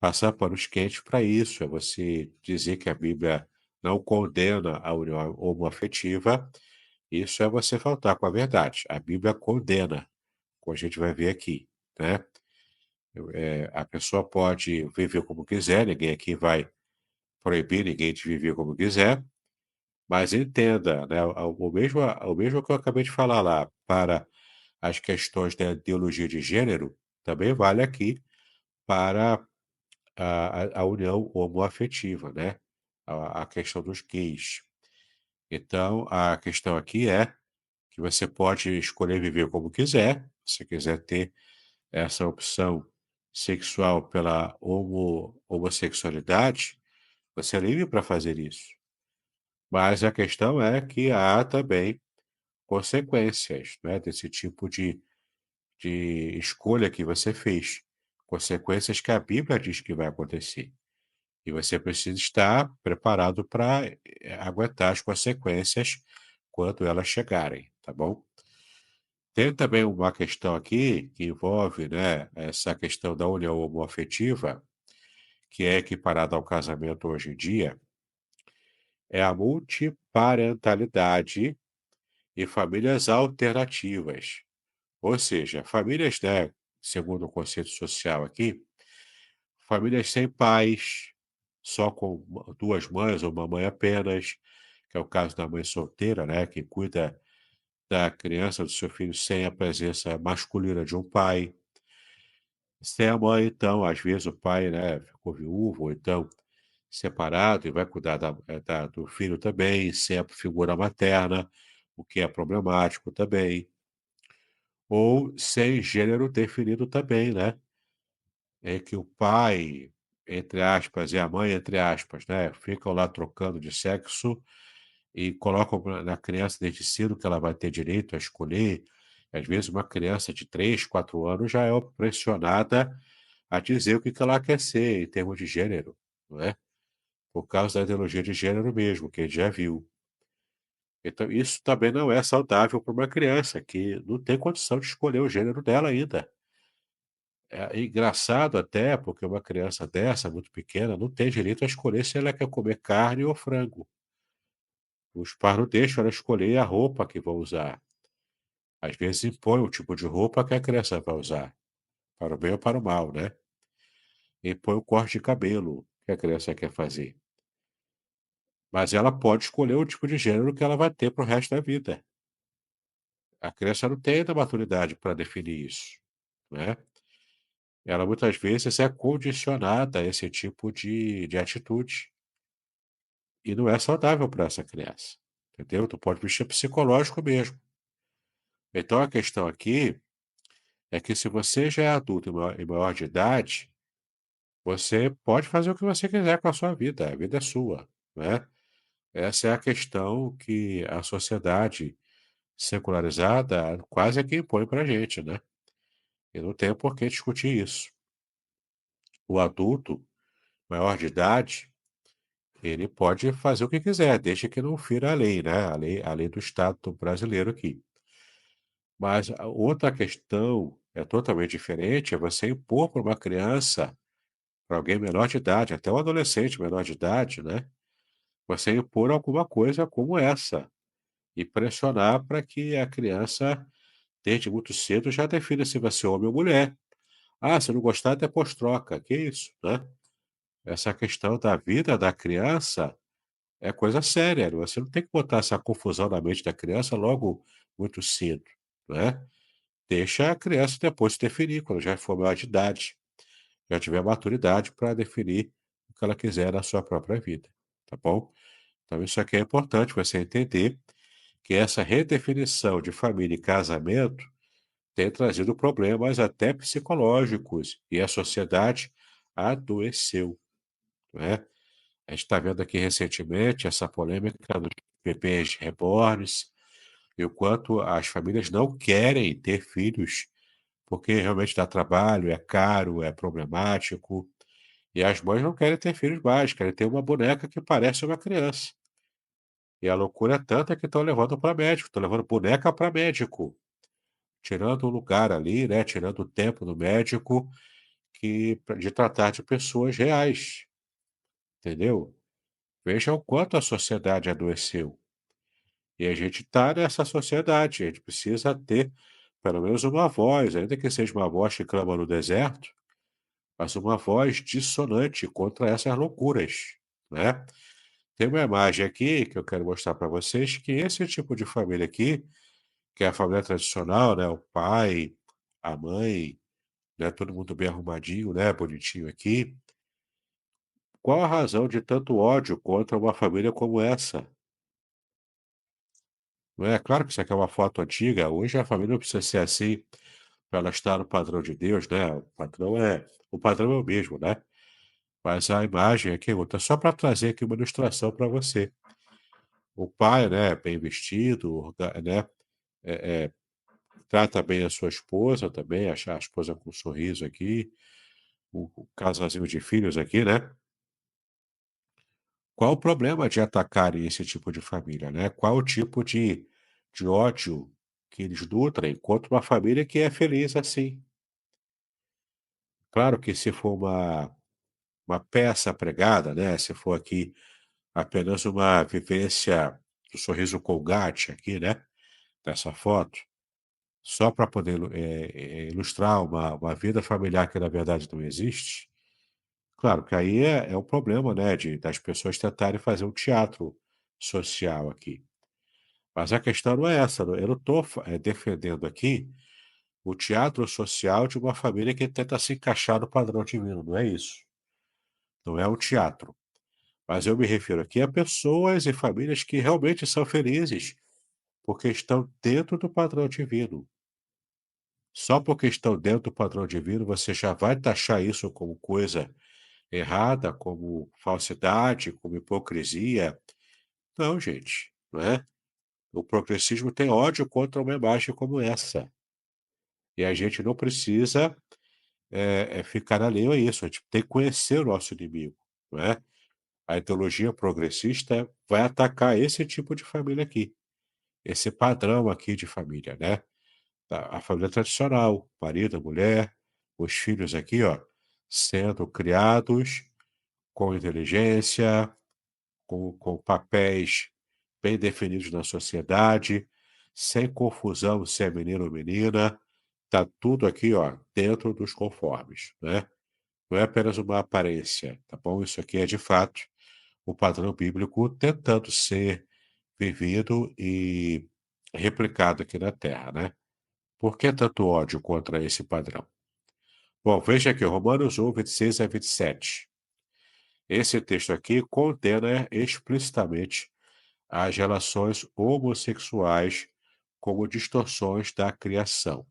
passar panos quentes para isso, é você dizer que a Bíblia não condena a união homoafetiva. Isso é você faltar com a verdade. A Bíblia condena, como a gente vai ver aqui, né? A pessoa pode viver como quiser, ninguém aqui vai proibir ninguém de viver como quiser, mas entenda, né, o mesmo que eu acabei de falar lá para as questões da ideologia de gênero, também vale aqui para a união homoafetiva, né? A questão dos gays. Então, a questão aqui é que você pode escolher viver como quiser, se quiser ter essa opção sexual pela homossexualidade, você é livre para fazer isso. Mas a questão é que há também consequências, né, desse tipo de escolha que você fez. Consequências que a Bíblia diz que vai acontecer. E você precisa estar preparado para aguentar as consequências quando elas chegarem, tá bom? Tem também uma questão aqui que envolve, né, essa questão da união homoafetiva, que é equiparada ao casamento hoje em dia, é a multiparentalidade e famílias alternativas. Ou seja, famílias, né, segundo o conceito social aqui, famílias sem pais, só com duas mães ou uma mãe apenas, que é o caso da mãe solteira, né, que cuida da criança, do seu filho, sem a presença masculina de um pai. Sem a mãe, então, às vezes o pai, né, ficou viúvo, ou então separado, e vai cuidar do filho também, sem a figura materna, o que é problemático também. Ou sem gênero definido também, né? É que o pai, entre aspas, e a mãe, entre aspas, né, ficam lá trocando de sexo e colocam na criança desde cedo que ela vai ter direito a escolher. Às vezes, uma criança de 3, 4 anos já é pressionada a dizer o que ela quer ser em termos de gênero, não é? Por causa da ideologia de gênero mesmo, que a gente já viu. Então, isso também não é saudável para uma criança que não tem condição de escolher o gênero dela ainda. É engraçado até, porque uma criança dessa, muito pequena, não tem direito a escolher se ela quer comer carne ou frango. Os pais não deixam ela escolher a roupa que vão usar. Às vezes impõe o tipo de roupa que a criança vai usar, para o bem ou para o mal, né? Impõe o corte de cabelo que a criança quer fazer. Mas ela pode escolher o tipo de gênero que ela vai ter para o resto da vida. A criança não tem ainda maturidade para definir isso, né. Ela muitas vezes é condicionada a esse tipo de atitude, e não é saudável para essa criança, entendeu? Do ponto de vista psicológico mesmo. Então a questão aqui é que se você já é adulto e maior de idade, você pode fazer o que você quiser com a vida é sua, né. Essa é a questão que a sociedade secularizada quase que impõe pra gente, né. E não tem por que discutir isso. O adulto maior de idade, ele pode fazer o que quiser, desde que não fira a lei, né, a lei do Estado brasileiro aqui. Mas a outra questão é totalmente diferente, é você impor para uma criança, para alguém menor de idade, até um adolescente menor de idade, né, você impor alguma coisa como essa, e pressionar para que a criança, desde muito cedo, já defina se vai ser homem ou mulher. Ah, se não gostar, depois troca. Que isso, né? Essa questão da vida da criança é coisa séria. Você não tem que botar essa confusão na mente da criança logo muito cedo, né? Deixa a criança depois se definir, quando já for maior de idade, já tiver maturidade para definir o que ela quiser na sua própria vida, tá bom? Então, isso aqui é importante você entender que essa redefinição de família e casamento tem trazido problemas até psicológicos e a sociedade adoeceu, não é? A gente está vendo aqui recentemente essa polêmica dos bebês reborns e o quanto as famílias não querem ter filhos porque realmente dá trabalho, é caro, é problemático. E as mães não querem ter filhos mais, querem ter uma boneca que parece uma criança. E a loucura é tanta que estão levando para médico, estão levando boneca para médico. Tirando o lugar ali, né, tirando o tempo do médico de tratar de pessoas reais, entendeu? Veja o quanto a sociedade adoeceu. E a gente está nessa sociedade, a gente precisa ter pelo menos uma voz, ainda que seja uma voz que clama no deserto, mas uma voz dissonante contra essas loucuras, né? Tem uma imagem aqui que eu quero mostrar para vocês que esse tipo de família aqui, que é a família tradicional, né, o pai, a mãe, né, todo mundo bem arrumadinho, né, bonitinho aqui. Qual a razão de tanto ódio contra uma família como essa? Não é claro que isso aqui é uma foto antiga, hoje a família não precisa ser assim para ela estar no padrão de Deus, né? O padrão é o mesmo, né? Mas a imagem aqui, outra, só para trazer aqui uma ilustração para você. O pai, né, bem vestido, né, é, é, trata bem a sua esposa também, a esposa com um sorriso aqui, o casalzinho de filhos aqui, né? Qual o problema de atacarem esse tipo de família, né? Qual o tipo de ódio que eles nutrem contra uma família que é feliz assim? Claro que se for uma peça pregada, né? Se for aqui apenas uma vivência do sorriso Colgate aqui, né? Dessa foto, só para poder ilustrar uma vida familiar que na verdade não existe. Claro que aí é o problema, né? Das pessoas tentarem fazer um teatro social aqui. Mas a questão não é essa, eu não estou defendendo aqui o teatro social de uma família que tenta se encaixar no padrão divino, não é isso. Não é um teatro. Mas eu me refiro aqui a pessoas e famílias que realmente são felizes, porque estão dentro do padrão divino. Só porque estão dentro do padrão divino, você já vai taxar isso como coisa errada, como falsidade, como hipocrisia. Não, gente, não é? O progressismo tem ódio contra uma imagem como essa. E a gente não precisa ficar alheio a isso. A gente tem que conhecer o nosso inimigo, não é? A ideologia progressista vai atacar esse tipo de família aqui, esse padrão aqui de família, né? A família tradicional, marido, mulher, os filhos aqui, ó, sendo criados com inteligência, com papéis bem definidos na sociedade, sem confusão se é menino ou menina, tá tudo aqui, ó, dentro dos conformes, né? Não é apenas uma aparência, tá bom? Isso aqui é de fato o padrão bíblico tentando ser vivido e replicado aqui na Terra, né? Por que tanto ódio contra esse padrão? Bom, veja aqui, Romanos 1, 26 a 27. Esse texto aqui condena explicitamente as relações homossexuais como distorções da criação.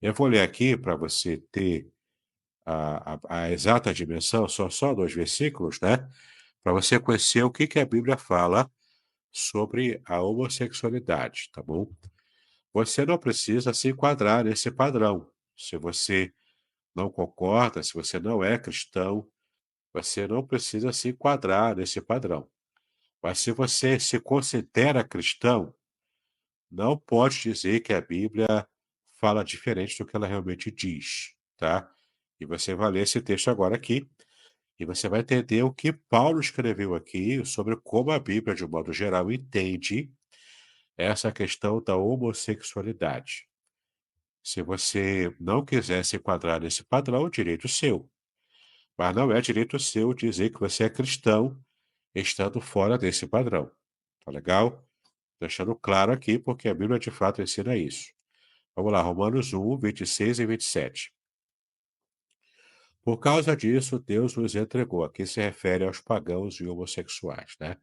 Eu vou ler aqui para você ter a exata dimensão, só 2 versículos, né? Para você conhecer o que a Bíblia fala sobre a homossexualidade, tá bom? Você não precisa se enquadrar nesse padrão. Se você não concorda, se você não é cristão, você não precisa se enquadrar nesse padrão. Mas se você se considera cristão, não pode dizer que a Bíblia fala diferente do que ela realmente diz, tá? E você vai ler esse texto agora aqui, e você vai entender o que Paulo escreveu aqui sobre como a Bíblia, de um modo geral, entende essa questão da homossexualidade. Se você não quiser se enquadrar nesse padrão, é direito seu. Mas não é direito seu dizer que você é cristão estando fora desse padrão. Tá legal? Deixando claro aqui, porque a Bíblia de fato ensina isso. Vamos lá, Romanos 1, 26 e 27. Por causa disso, Deus nos entregou. Aqui se refere aos pagãos e homossexuais, né?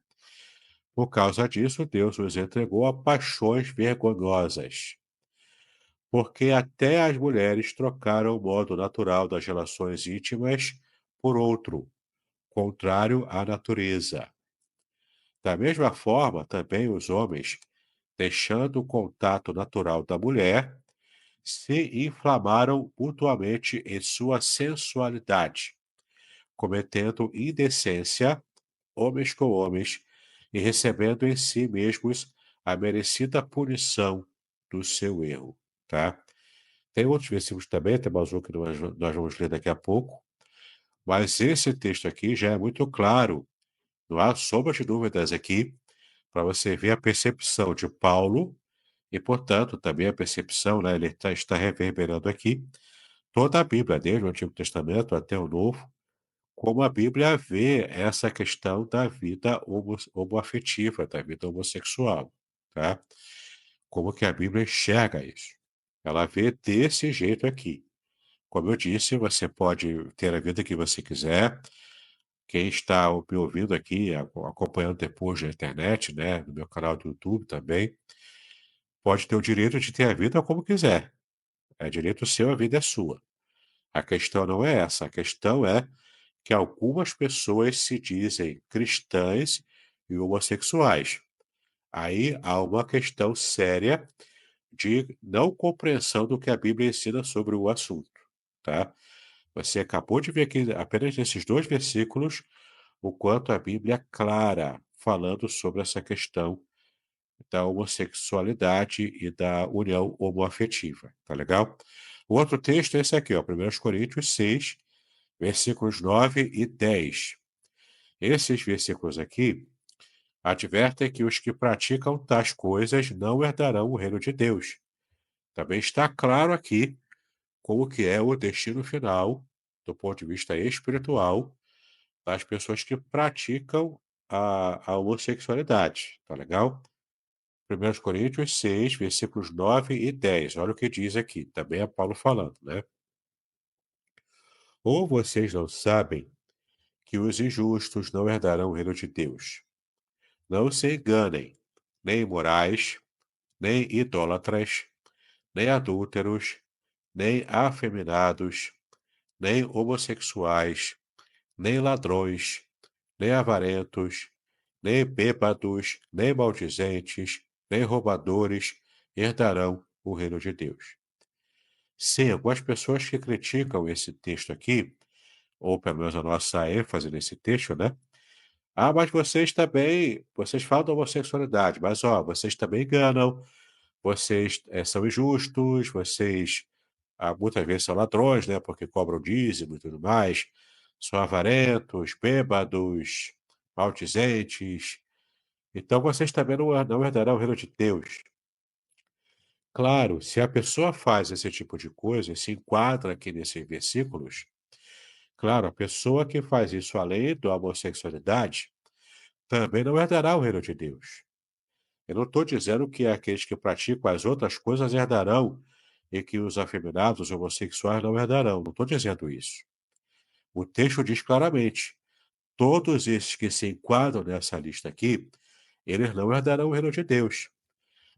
Por causa disso, Deus nos entregou a paixões vergonhosas, porque até as mulheres trocaram o modo natural das relações íntimas por outro, contrário à natureza. Da mesma forma, também os homens, deixando o contato natural da mulher, se inflamaram mutuamente em sua sensualidade, cometendo indecência, homens com homens, e recebendo em si mesmos a merecida punição do seu erro. Tá? Tem outros versículos também, tem mais um que nós vamos ler daqui a pouco, mas esse texto aqui já é muito claro, não há sombra de dúvidas aqui, para você ver a percepção de Paulo e, portanto, também a percepção, né, ele está reverberando aqui, toda a Bíblia, desde o Antigo Testamento até o Novo, como a Bíblia vê essa questão da vida homoafetiva, da vida homossexual, tá? Como que a Bíblia enxerga isso? Ela vê desse jeito aqui. Como eu disse, você pode ter a vida que você quiser. Quem está me ouvindo aqui, acompanhando depois na internet, né, no meu canal do YouTube também, pode ter o direito de ter a vida como quiser. É direito seu, a vida é sua. A questão não é essa. A questão é que algumas pessoas se dizem cristãs e homossexuais. Aí há uma questão séria de não compreensão do que a Bíblia ensina sobre o assunto, tá? Você acabou de ver aqui, apenas nesses 2 versículos, o quanto a Bíblia é clara falando sobre essa questão da homossexualidade e da união homoafetiva, tá legal? O outro texto é esse aqui, ó, 1 Coríntios 6, versículos 9 e 10. Esses versículos aqui advertem que os que praticam tais coisas não herdarão o reino de Deus. Também está claro aqui como que é o destino final, do ponto de vista espiritual, das pessoas que praticam a homossexualidade, tá legal? 1 Coríntios 6, versículos 9 e 10. Olha o que diz aqui, também é Paulo falando, né? Ou vocês não sabem que os injustos não herdarão o reino de Deus? Não se enganem, nem imorais, nem idólatras, nem adúlteros, nem afeminados, nem homossexuais, nem ladrões, nem avarentos, nem bêbados, nem maldizentes, nem roubadores herdarão o reino de Deus. Sim, algumas pessoas que criticam esse texto aqui, ou pelo menos a nossa ênfase nesse texto, né? Ah, mas vocês falam da homossexualidade, mas ó, vocês também enganam, vocês são injustos, vocês muitas vezes são ladrões, né? Porque cobram dízimo e tudo mais, são avarentos, bêbados, maldizentes. Então vocês também não herdarão o reino de Deus. Claro, se a pessoa faz esse tipo de coisa e se enquadra aqui nesses versículos, claro, a pessoa que faz isso além da homossexualidade também não herdará o reino de Deus. Eu não estou dizendo que aqueles que praticam as outras coisas herdarão e que os afeminados, os homossexuais não herdarão. Não estou dizendo isso. O texto diz claramente: todos esses que se enquadram nessa lista aqui, eles não herdarão o reino de Deus.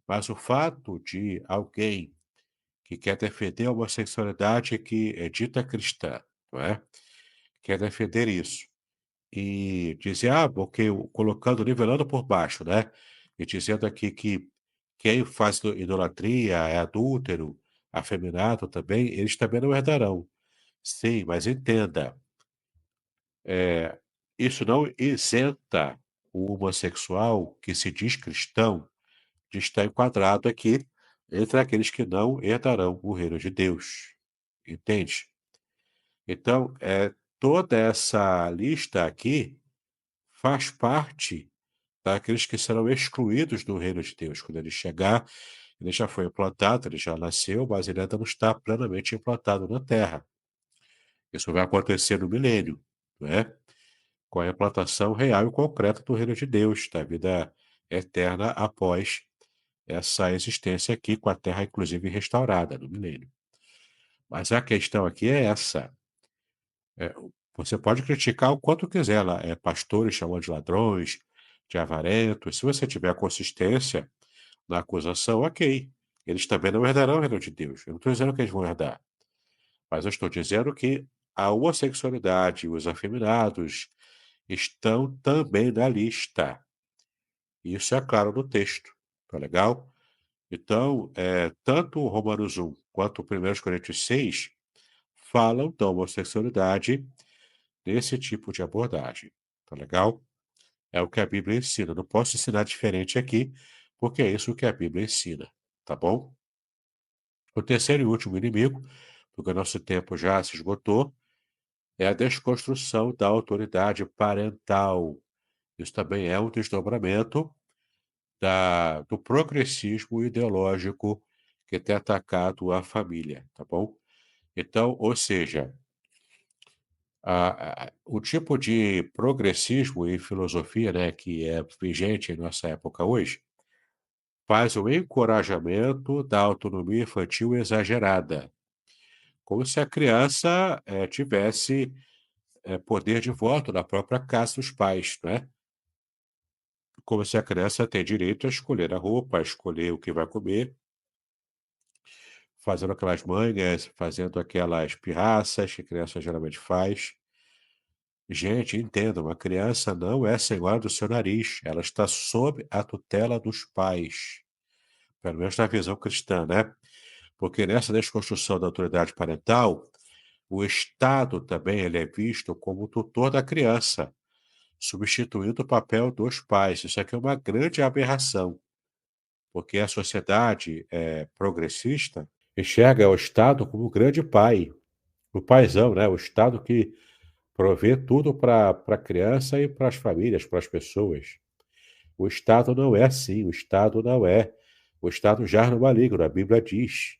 Mas o fato de alguém que quer defender a homossexualidade que é dita cristã, não é? Quer defender isso. E dizer, porque colocando, nivelando por baixo, né? E dizendo aqui que quem faz idolatria é adúltero, afeminado também, eles também não herdarão. Sim, mas entenda, isso não isenta o homossexual que se diz cristão de estar enquadrado aqui entre aqueles que não herdarão o reino de Deus. Entende? Então, toda essa lista aqui faz parte daqueles que serão excluídos do reino de Deus. Quando ele chegar, ele já foi implantado, ele já nasceu, mas ele ainda não está plenamente implantado na terra. Isso vai acontecer no milênio, né? Com a implantação real e concreta do reino de Deus, da vida eterna após essa existência aqui, com a terra inclusive restaurada no milênio. Mas a questão aqui é essa. É, você pode criticar o quanto quiser lá, pastores chamando de ladrões, de avarentos. Se você tiver consistência na acusação, ok. Eles também não herdarão o reino de Deus. Eu não estou dizendo que eles vão herdar, mas eu estou dizendo que a homossexualidade e os afeminados estão também na lista. Isso é claro no texto. Tá legal? Então, tanto o Romanos 1 quanto o 1 Coríntios 6 falam da homossexualidade nesse tipo de abordagem. Tá legal? É o que a Bíblia ensina. Não posso ensinar diferente aqui, porque é isso que a Bíblia ensina. Tá bom? O terceiro e último inimigo, porque o nosso tempo já se esgotou, é a desconstrução da autoridade parental. Isso também é um desdobramento do progressismo ideológico que tem atacado a família, tá bom? Então, ou seja, o tipo de progressismo e filosofia, né, que é vigente em nossa época hoje, faz o encorajamento da autonomia infantil exagerada, como se a criança tivesse poder de voto na própria casa dos pais, né? Como se a criança tem direito a escolher a roupa, a escolher o que vai comer, fazendo aquelas manhas, fazendo aquelas pirraças que a criança geralmente faz. Gente, entenda, uma criança não é senhora do seu nariz, ela está sob a tutela dos pais, pelo menos na visão cristã, né? Porque nessa desconstrução da autoridade parental, o Estado também ele é visto como o tutor da criança, substituindo o papel dos pais. Isso aqui é uma grande aberração, porque a sociedade progressista enxerga o Estado como o grande pai, o paizão, né? O Estado que provê tudo para a criança e para as famílias, para as pessoas. O Estado não é assim, o Estado não é. O Estado jaz no maligno, a Bíblia diz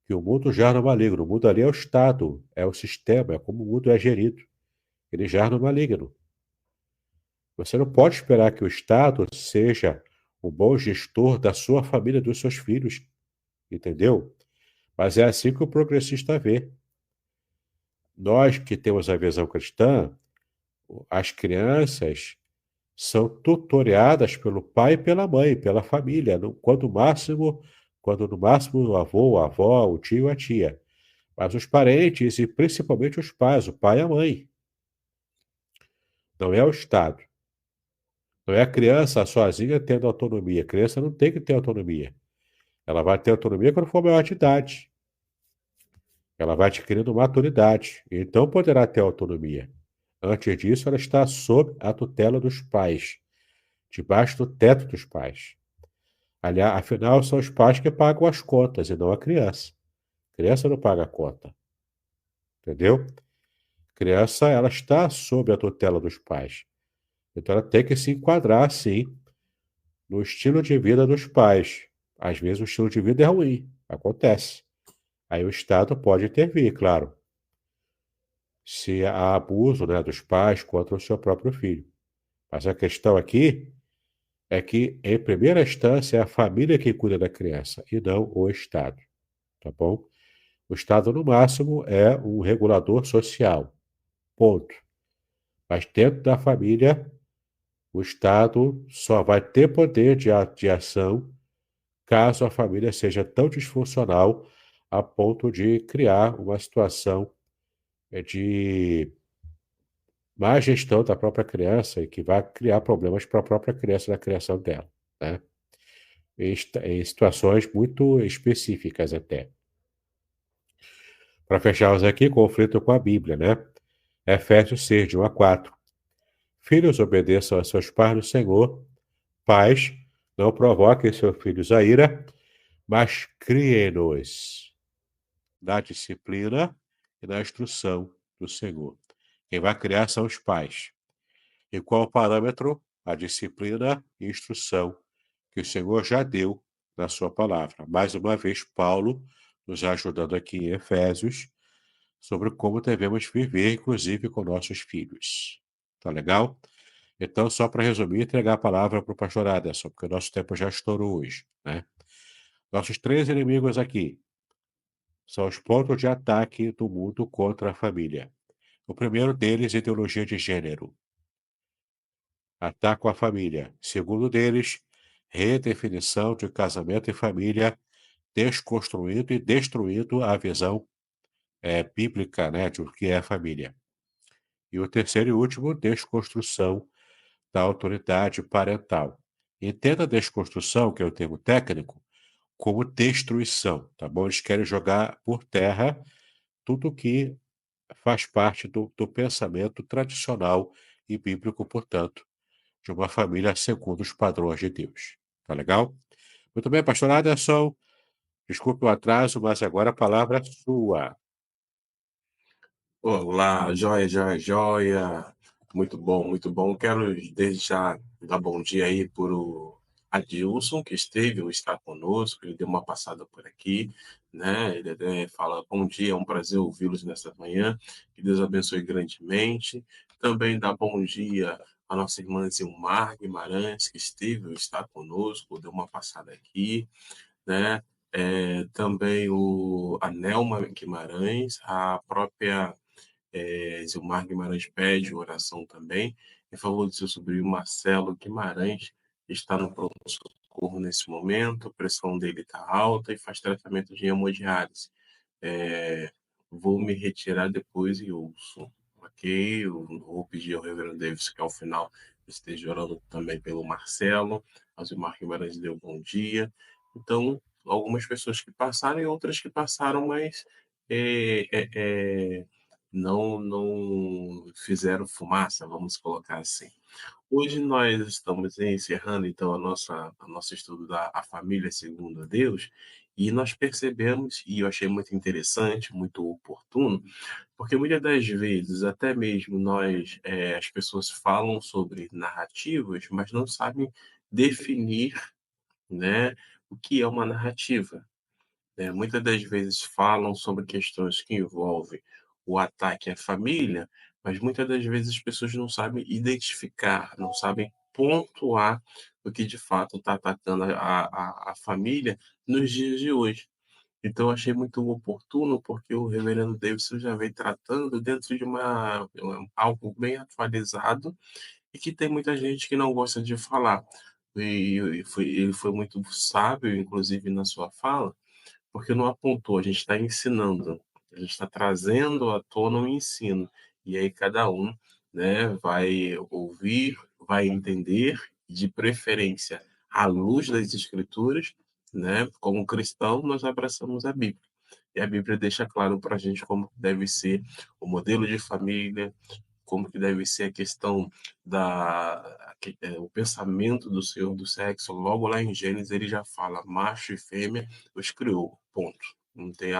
que o mundo jaz no maligno. O mundo ali é o Estado, é o sistema, é como o mundo é gerido. Ele jaz no maligno. Você não pode esperar que o Estado seja o bom gestor da sua família, dos seus filhos, entendeu? Mas é assim que o progressista vê. Nós que temos a visão cristã, as crianças são tutoreadas pelo pai e pela mãe, pela família, quando no máximo o avô, a avó, o tio, a tia. Mas os parentes e principalmente os pais, o pai e a mãe. Não é o Estado. Não é a criança sozinha tendo autonomia. A criança não tem que ter autonomia. Ela vai ter autonomia quando for maior de idade. Ela vai adquirindo maturidade. Então poderá ter autonomia. Antes disso, ela está sob a tutela dos pais, debaixo do teto dos pais. Aliás, afinal, são os pais que pagam as contas e não a criança. A criança não paga a conta. Entendeu? A criança, ela está sob a tutela dos pais. Então, ela tem que se enquadrar, sim, no estilo de vida dos pais. Às vezes, o estilo de vida é ruim. Acontece. Aí o Estado pode intervir, claro, se há abuso, né, dos pais contra o seu próprio filho. Mas a questão aqui é que, em primeira instância, é a família que cuida da criança e não o Estado, tá bom? O Estado, no máximo, é um regulador social, ponto. Mas dentro da família, o Estado só vai ter poder de ação caso a família seja tão disfuncional a ponto de criar uma situação de má gestão da própria criança e que vai criar problemas para a própria criança na criação dela, né? Em situações muito específicas até. Para fecharmos aqui, conflito com a Bíblia, né? Efésios 6, de 1 a 4. Filhos, obedeçam a seus pais no Senhor. Pais, não provoquem seus filhos a ira, mas criem-nos na disciplina e na instrução do Senhor. Quem vai criar são os pais. E qual o parâmetro? A disciplina e instrução que o Senhor já deu na sua palavra. Mais uma vez, Paulo nos ajudando aqui em Efésios sobre como devemos viver, inclusive com nossos filhos. Tá legal? Então, só para resumir, entregar a palavra para o pastor Aderson, porque o nosso tempo já estourou hoje, né? Nossos três inimigos aqui são os pontos de ataque do mundo contra a família. O primeiro deles, ideologia de gênero. Atacam a família. Segundo deles, redefinição de casamento e família, desconstruindo e destruindo a visão bíblica, né, de o que é a família. E o terceiro e último, desconstrução da autoridade parental. Entenda a desconstrução, que é o termo técnico, como destruição, tá bom? Eles querem jogar por terra tudo que faz parte do pensamento tradicional e bíblico, portanto, de uma família segundo os padrões de Deus. Tá legal? Muito bem, pastor Aderson, desculpe o atraso, mas agora a palavra é sua. Olá, joia, joia, joia. Muito bom, muito bom. Quero desde já dar bom dia aí para o Adilson, que esteve ou está conosco. Ele deu uma passada por aqui, né? Ele até fala bom dia, é um prazer ouvi-los nessa manhã. Que Deus abençoe grandemente. Também dá bom dia à nossa irmã Zilmar Guimarães, que esteve ou está conosco, deu uma passada aqui, né? Também a Nelma Guimarães, a própria Zilmar Guimarães pede oração também em favor do seu sobrinho Marcelo Guimarães, que está no pronto-socorro nesse momento, a pressão dele está alta e faz tratamento de hemodiálise. É, vou me retirar depois e ouço, ok? Eu vou pedir ao Reverendo Davis que ao final esteja orando também pelo Marcelo. A Zilmar Guimarães deu bom dia. Então, algumas pessoas que passaram e outras que passaram, mas é, é, é, não fizeram fumaça, vamos colocar assim. Hoje nós estamos encerrando então a nosso estudo da a família segundo a Deus, e nós percebemos, e eu achei muito interessante, muito oportuno, porque muitas das vezes até mesmo as pessoas falam sobre narrativas, mas não sabem definir, né, o que é uma narrativa, né? Muitas das vezes falam sobre questões que envolvem o ataque à família, mas muitas das vezes as pessoas não sabem identificar, não sabem pontuar o que de fato está atacando a família nos dias de hoje. Então, eu achei muito oportuno, porque o reverendo Davidson já vem tratando dentro de algo bem atualizado e que tem muita gente que não gosta de falar. Ele foi muito sábio, inclusive, na sua fala, porque não apontou, a gente está ensinando, a gente está trazendo à tona um ensino. E aí cada um, né, vai ouvir, vai entender, de preferência, à luz das escrituras, né? Como cristão, nós abraçamos a Bíblia. E a Bíblia deixa claro para a gente como deve ser o modelo de família, como que deve ser a questão o pensamento do Senhor do sexo. Logo lá em Gênesis ele já fala, macho e fêmea os criou, ponto. Não tem,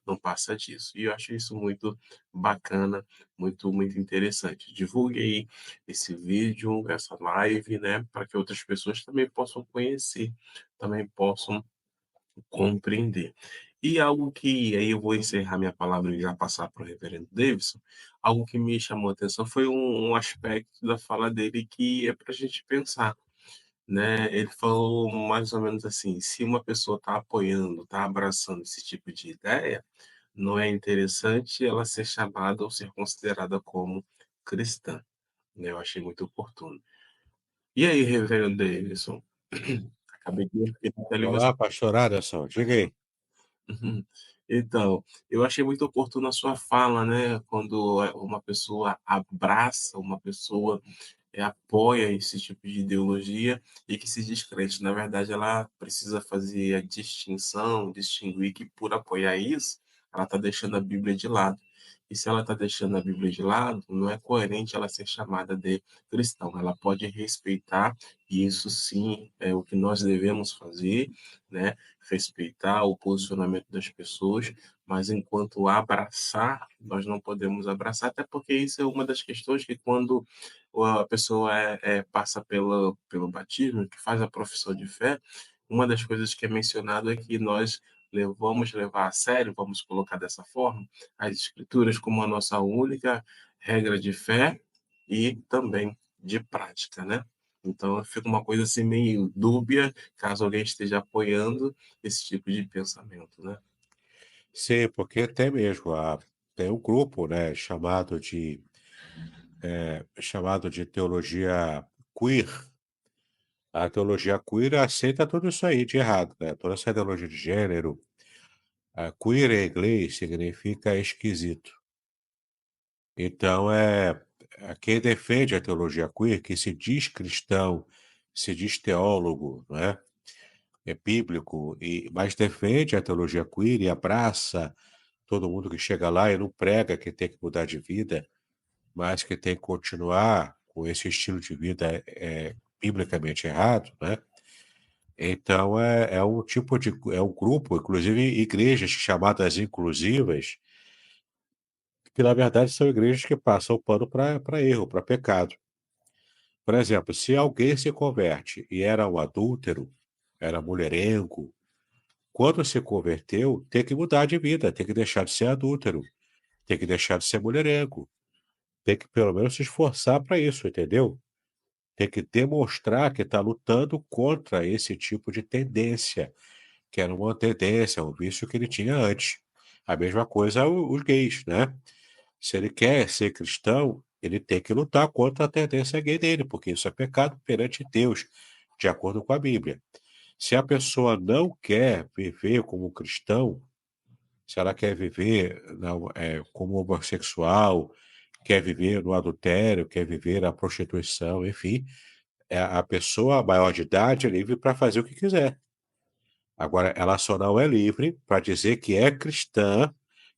não passa disso. E eu acho isso muito bacana, muito interessante. Divulgue aí esse vídeo, essa live, né, para que outras pessoas também possam conhecer, também possam compreender. E algo que, aí eu vou encerrar minha palavra e já passar para o reverendo Davidson, algo que me chamou a atenção foi um aspecto da fala dele que é para a gente pensar, né, ele falou mais ou menos assim: se uma pessoa está apoiando, está abraçando esse tipo de ideia, não é interessante ela ser chamada ou ser considerada como cristã, né, eu achei muito oportuno. E aí, reverendo Davidson? Acabei de respeitar ali você. Olá, pastor Aderson, diga aí. Uhum. Então, eu achei muito oportuna a sua fala, né, quando, uma pessoa abraça, uma pessoa, apoia esse tipo de ideologia e que se diz crente. Na verdade, ela precisa fazer a distinção, distinguir que por apoiar isso, ela está deixando a Bíblia de lado. E se ela está deixando a Bíblia de lado, não é coerente ela ser chamada de cristão. Ela pode respeitar, e isso sim é o que nós devemos fazer, né? Respeitar o posicionamento das pessoas, mas enquanto abraçar, nós não podemos abraçar, até porque isso é uma das questões que quando a pessoa passa pelo batismo, que faz a profissão de fé, uma das coisas que é mencionado é que nós vamos levar a sério, vamos colocar dessa forma, as escrituras como a nossa única regra de fé e também de prática, né? Então fica uma coisa assim meio dúbia, caso alguém esteja apoiando esse tipo de pensamento, né? Sim, porque tem mesmo, tem um grupo, né, chamado de teologia queer. A teologia queer aceita tudo isso aí de errado, né, toda essa ideologia de gênero. Queer em inglês significa esquisito. Então, quem defende a teologia queer, que se diz cristão, se diz teólogo, né, é bíblico, mas defende a teologia queer e abraça todo mundo que chega lá e não prega que tem que mudar de vida, mas que tem que continuar com esse estilo de vida biblicamente errado, né? Então é um grupo, inclusive igrejas chamadas inclusivas, que na verdade são igrejas que passam o pano para erro, para pecado. Por exemplo, se alguém se converte e era um adúltero, era mulherengo, quando se converteu, tem que mudar de vida, tem que deixar de ser adúltero, tem que deixar de ser mulherengo, tem que pelo menos se esforçar para isso, entendeu? Tem que demonstrar que está lutando contra esse tipo de tendência, que era uma tendência, um vício que ele tinha antes. A mesma coisa os gays, né? Se ele quer ser cristão, ele tem que lutar contra a tendência gay dele, porque isso é pecado perante Deus, de acordo com a Bíblia. Se a pessoa não quer viver como cristão, se ela quer viver como homossexual, quer viver no adultério, quer viver a prostituição, enfim, a pessoa maior de idade é livre para fazer o que quiser. Agora, ela só não é livre para dizer que é cristã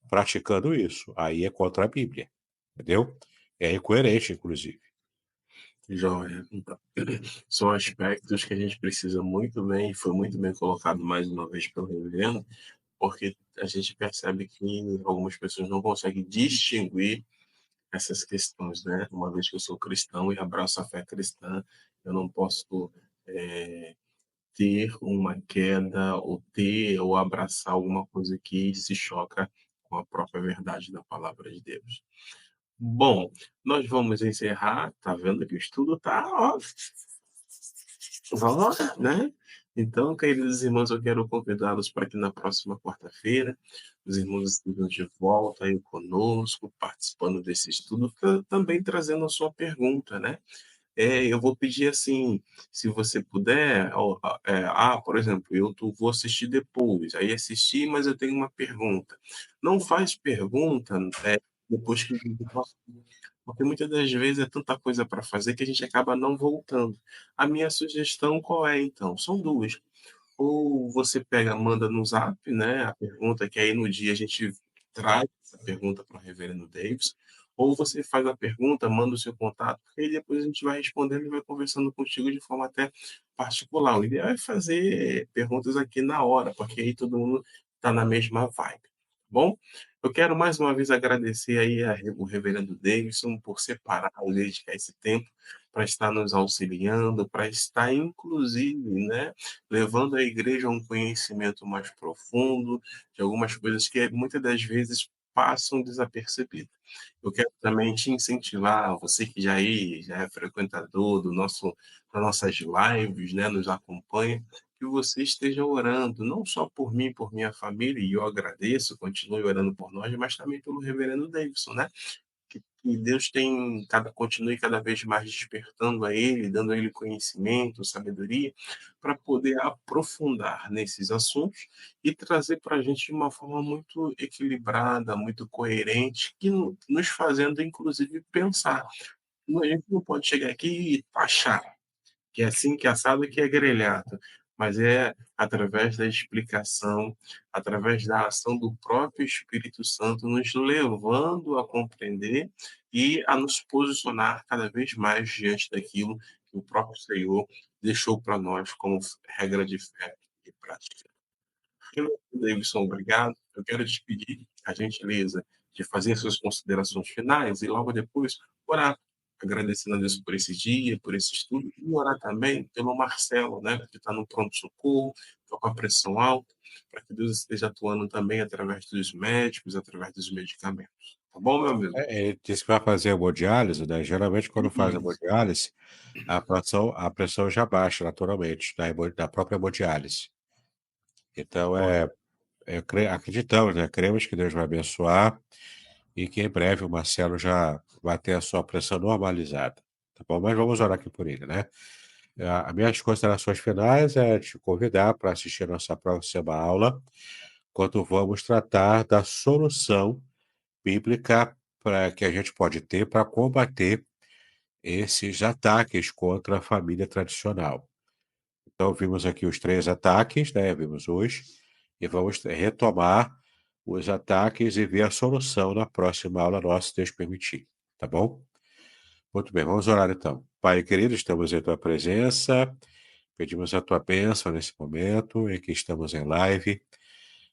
praticando isso. Aí é contra a Bíblia, entendeu? É incoerente, inclusive. Joia. Então, são aspectos que a gente precisa muito bem, e foi muito bem colocado mais uma vez pelo reverendo, porque a gente percebe que algumas pessoas não conseguem distinguir essas questões, né? Uma vez que eu sou cristão e abraço a fé cristã, eu não posso ter uma queda ou ter ou abraçar alguma coisa que se choca com a própria verdade da palavra de Deus. Bom, nós vamos encerrar, tá vendo que o estudo tá, ó, né? Então, queridos irmãos, eu quero convidá-los para que na próxima quarta-feira os irmãos estejam de volta aí conosco, participando desse estudo, também trazendo a sua pergunta, né? Eu vou pedir assim, se você puder, por exemplo, vou assistir depois, aí assisti, mas eu tenho uma pergunta. Não faz pergunta, depois que porque muitas das vezes é tanta coisa para fazer que a gente acaba não voltando. A minha sugestão qual é então? São duas. Ou você pega, manda no Zap, né, a pergunta, que aí no dia a gente traz essa pergunta para o reverendo Davis, ou você faz a pergunta, manda o seu contato, porque aí depois a gente vai respondendo e vai conversando contigo de forma até particular. O ideal é fazer perguntas aqui na hora, porque aí todo mundo está na mesma vibe, tá bom? Eu quero mais uma vez agradecer aí o reverendo Davidson por separar, dedicar esse tempo para estar nos auxiliando, para estar, inclusive, né, levando a igreja a um conhecimento mais profundo de algumas coisas que muitas das vezes passam desapercebidas. Eu quero também te incentivar, você que já é frequentador das nossas lives, né, nos acompanha, que você esteja orando, não só por mim, por minha família, e eu agradeço, continue orando por nós, mas também pelo reverendo Davidson, né? Que Deus continue cada vez mais despertando a ele, dando a ele conhecimento, sabedoria, para poder aprofundar nesses assuntos e trazer para a gente de uma forma muito equilibrada, muito coerente, que nos fazendo, inclusive, pensar. A gente não pode chegar aqui e taxar, que é assim, que é assado, que é grelhado, mas é através da explicação, através da ação do próprio Espírito Santo, nos levando a compreender e a nos posicionar cada vez mais diante daquilo que o próprio Senhor deixou para nós como regra de fé e prática. Davidson, obrigado. Eu quero te pedir a gentileza de fazer suas considerações finais e logo depois orar, agradecendo a Deus por esse dia, por esse estudo, e orar também pelo Marcelo, né, que está no pronto-socorro, está com a pressão alta, para que Deus esteja atuando também através dos médicos, através dos medicamentos. Tá bom, meu amigo? Ele disse que vai fazer hemodiálise, né? Geralmente, quando faz Isso. hemodiálise, a pressão já baixa naturalmente, da própria hemodiálise. Então, acreditamos, né? Cremos que Deus vai abençoar e que em breve o Marcelo já vai ter a sua pressão normalizada, tá bom? Mas vamos orar aqui por ele, né? As minhas considerações finais é te convidar para assistir a nossa próxima aula, quando vamos tratar da solução bíblica que a gente pode ter para combater esses ataques contra a família tradicional. Então, vimos aqui os 3 ataques, né? Vimos hoje, e vamos retomar os ataques e ver a solução na próxima aula nossa, se Deus permitir, tá bom? Muito bem, vamos orar então. Pai querido, estamos em tua presença, pedimos a tua bênção nesse momento em que estamos em live,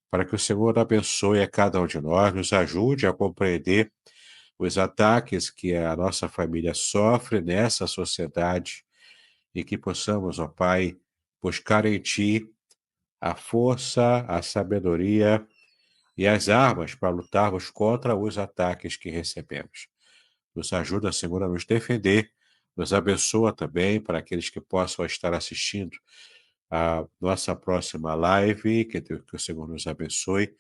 para que o Senhor abençoe a cada um de nós, nos ajude a compreender os ataques que a nossa família sofre nessa sociedade e que possamos, ó Pai, buscar em Ti a força, a sabedoria e as armas para lutarmos contra os ataques que recebemos. Nos ajuda, Senhor, a nos defender, nos abençoa também para aqueles que possam estar assistindo a nossa próxima live, que o Senhor nos abençoe,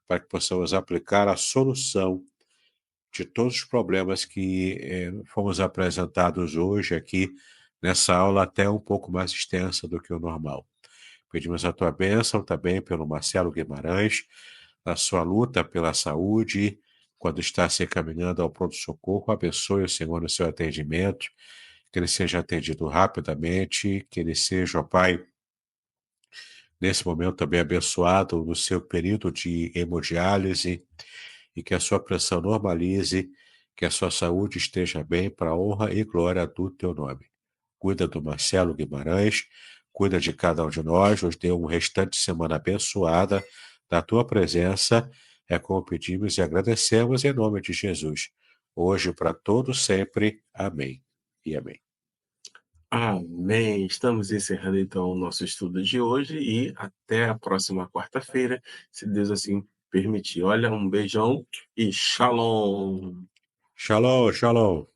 para que possamos aplicar a solução de todos os problemas que fomos apresentados hoje aqui nessa aula, até um pouco mais extensa do que o normal. Pedimos a tua bênção também pelo Marcelo Guimarães, na sua luta pela saúde, quando está se encaminhando ao pronto-socorro. Abençoe o Senhor no seu atendimento, que ele seja atendido rapidamente, que ele seja, ó Pai, nesse momento também abençoado no seu período de hemodiálise, e que a sua pressão normalize, que a sua saúde esteja bem para a honra e glória do teu nome. Cuida do Marcelo Guimarães, cuida de cada um de nós, nos dê um restante de semana abençoada da tua presença, é como pedimos e agradecemos em nome de Jesus, hoje para todos sempre. Amém e amém. Amém. Estamos encerrando então o nosso estudo de hoje e até a próxima quarta-feira, se Deus assim permitir. Olha, um beijão e shalom. Shalom, shalom.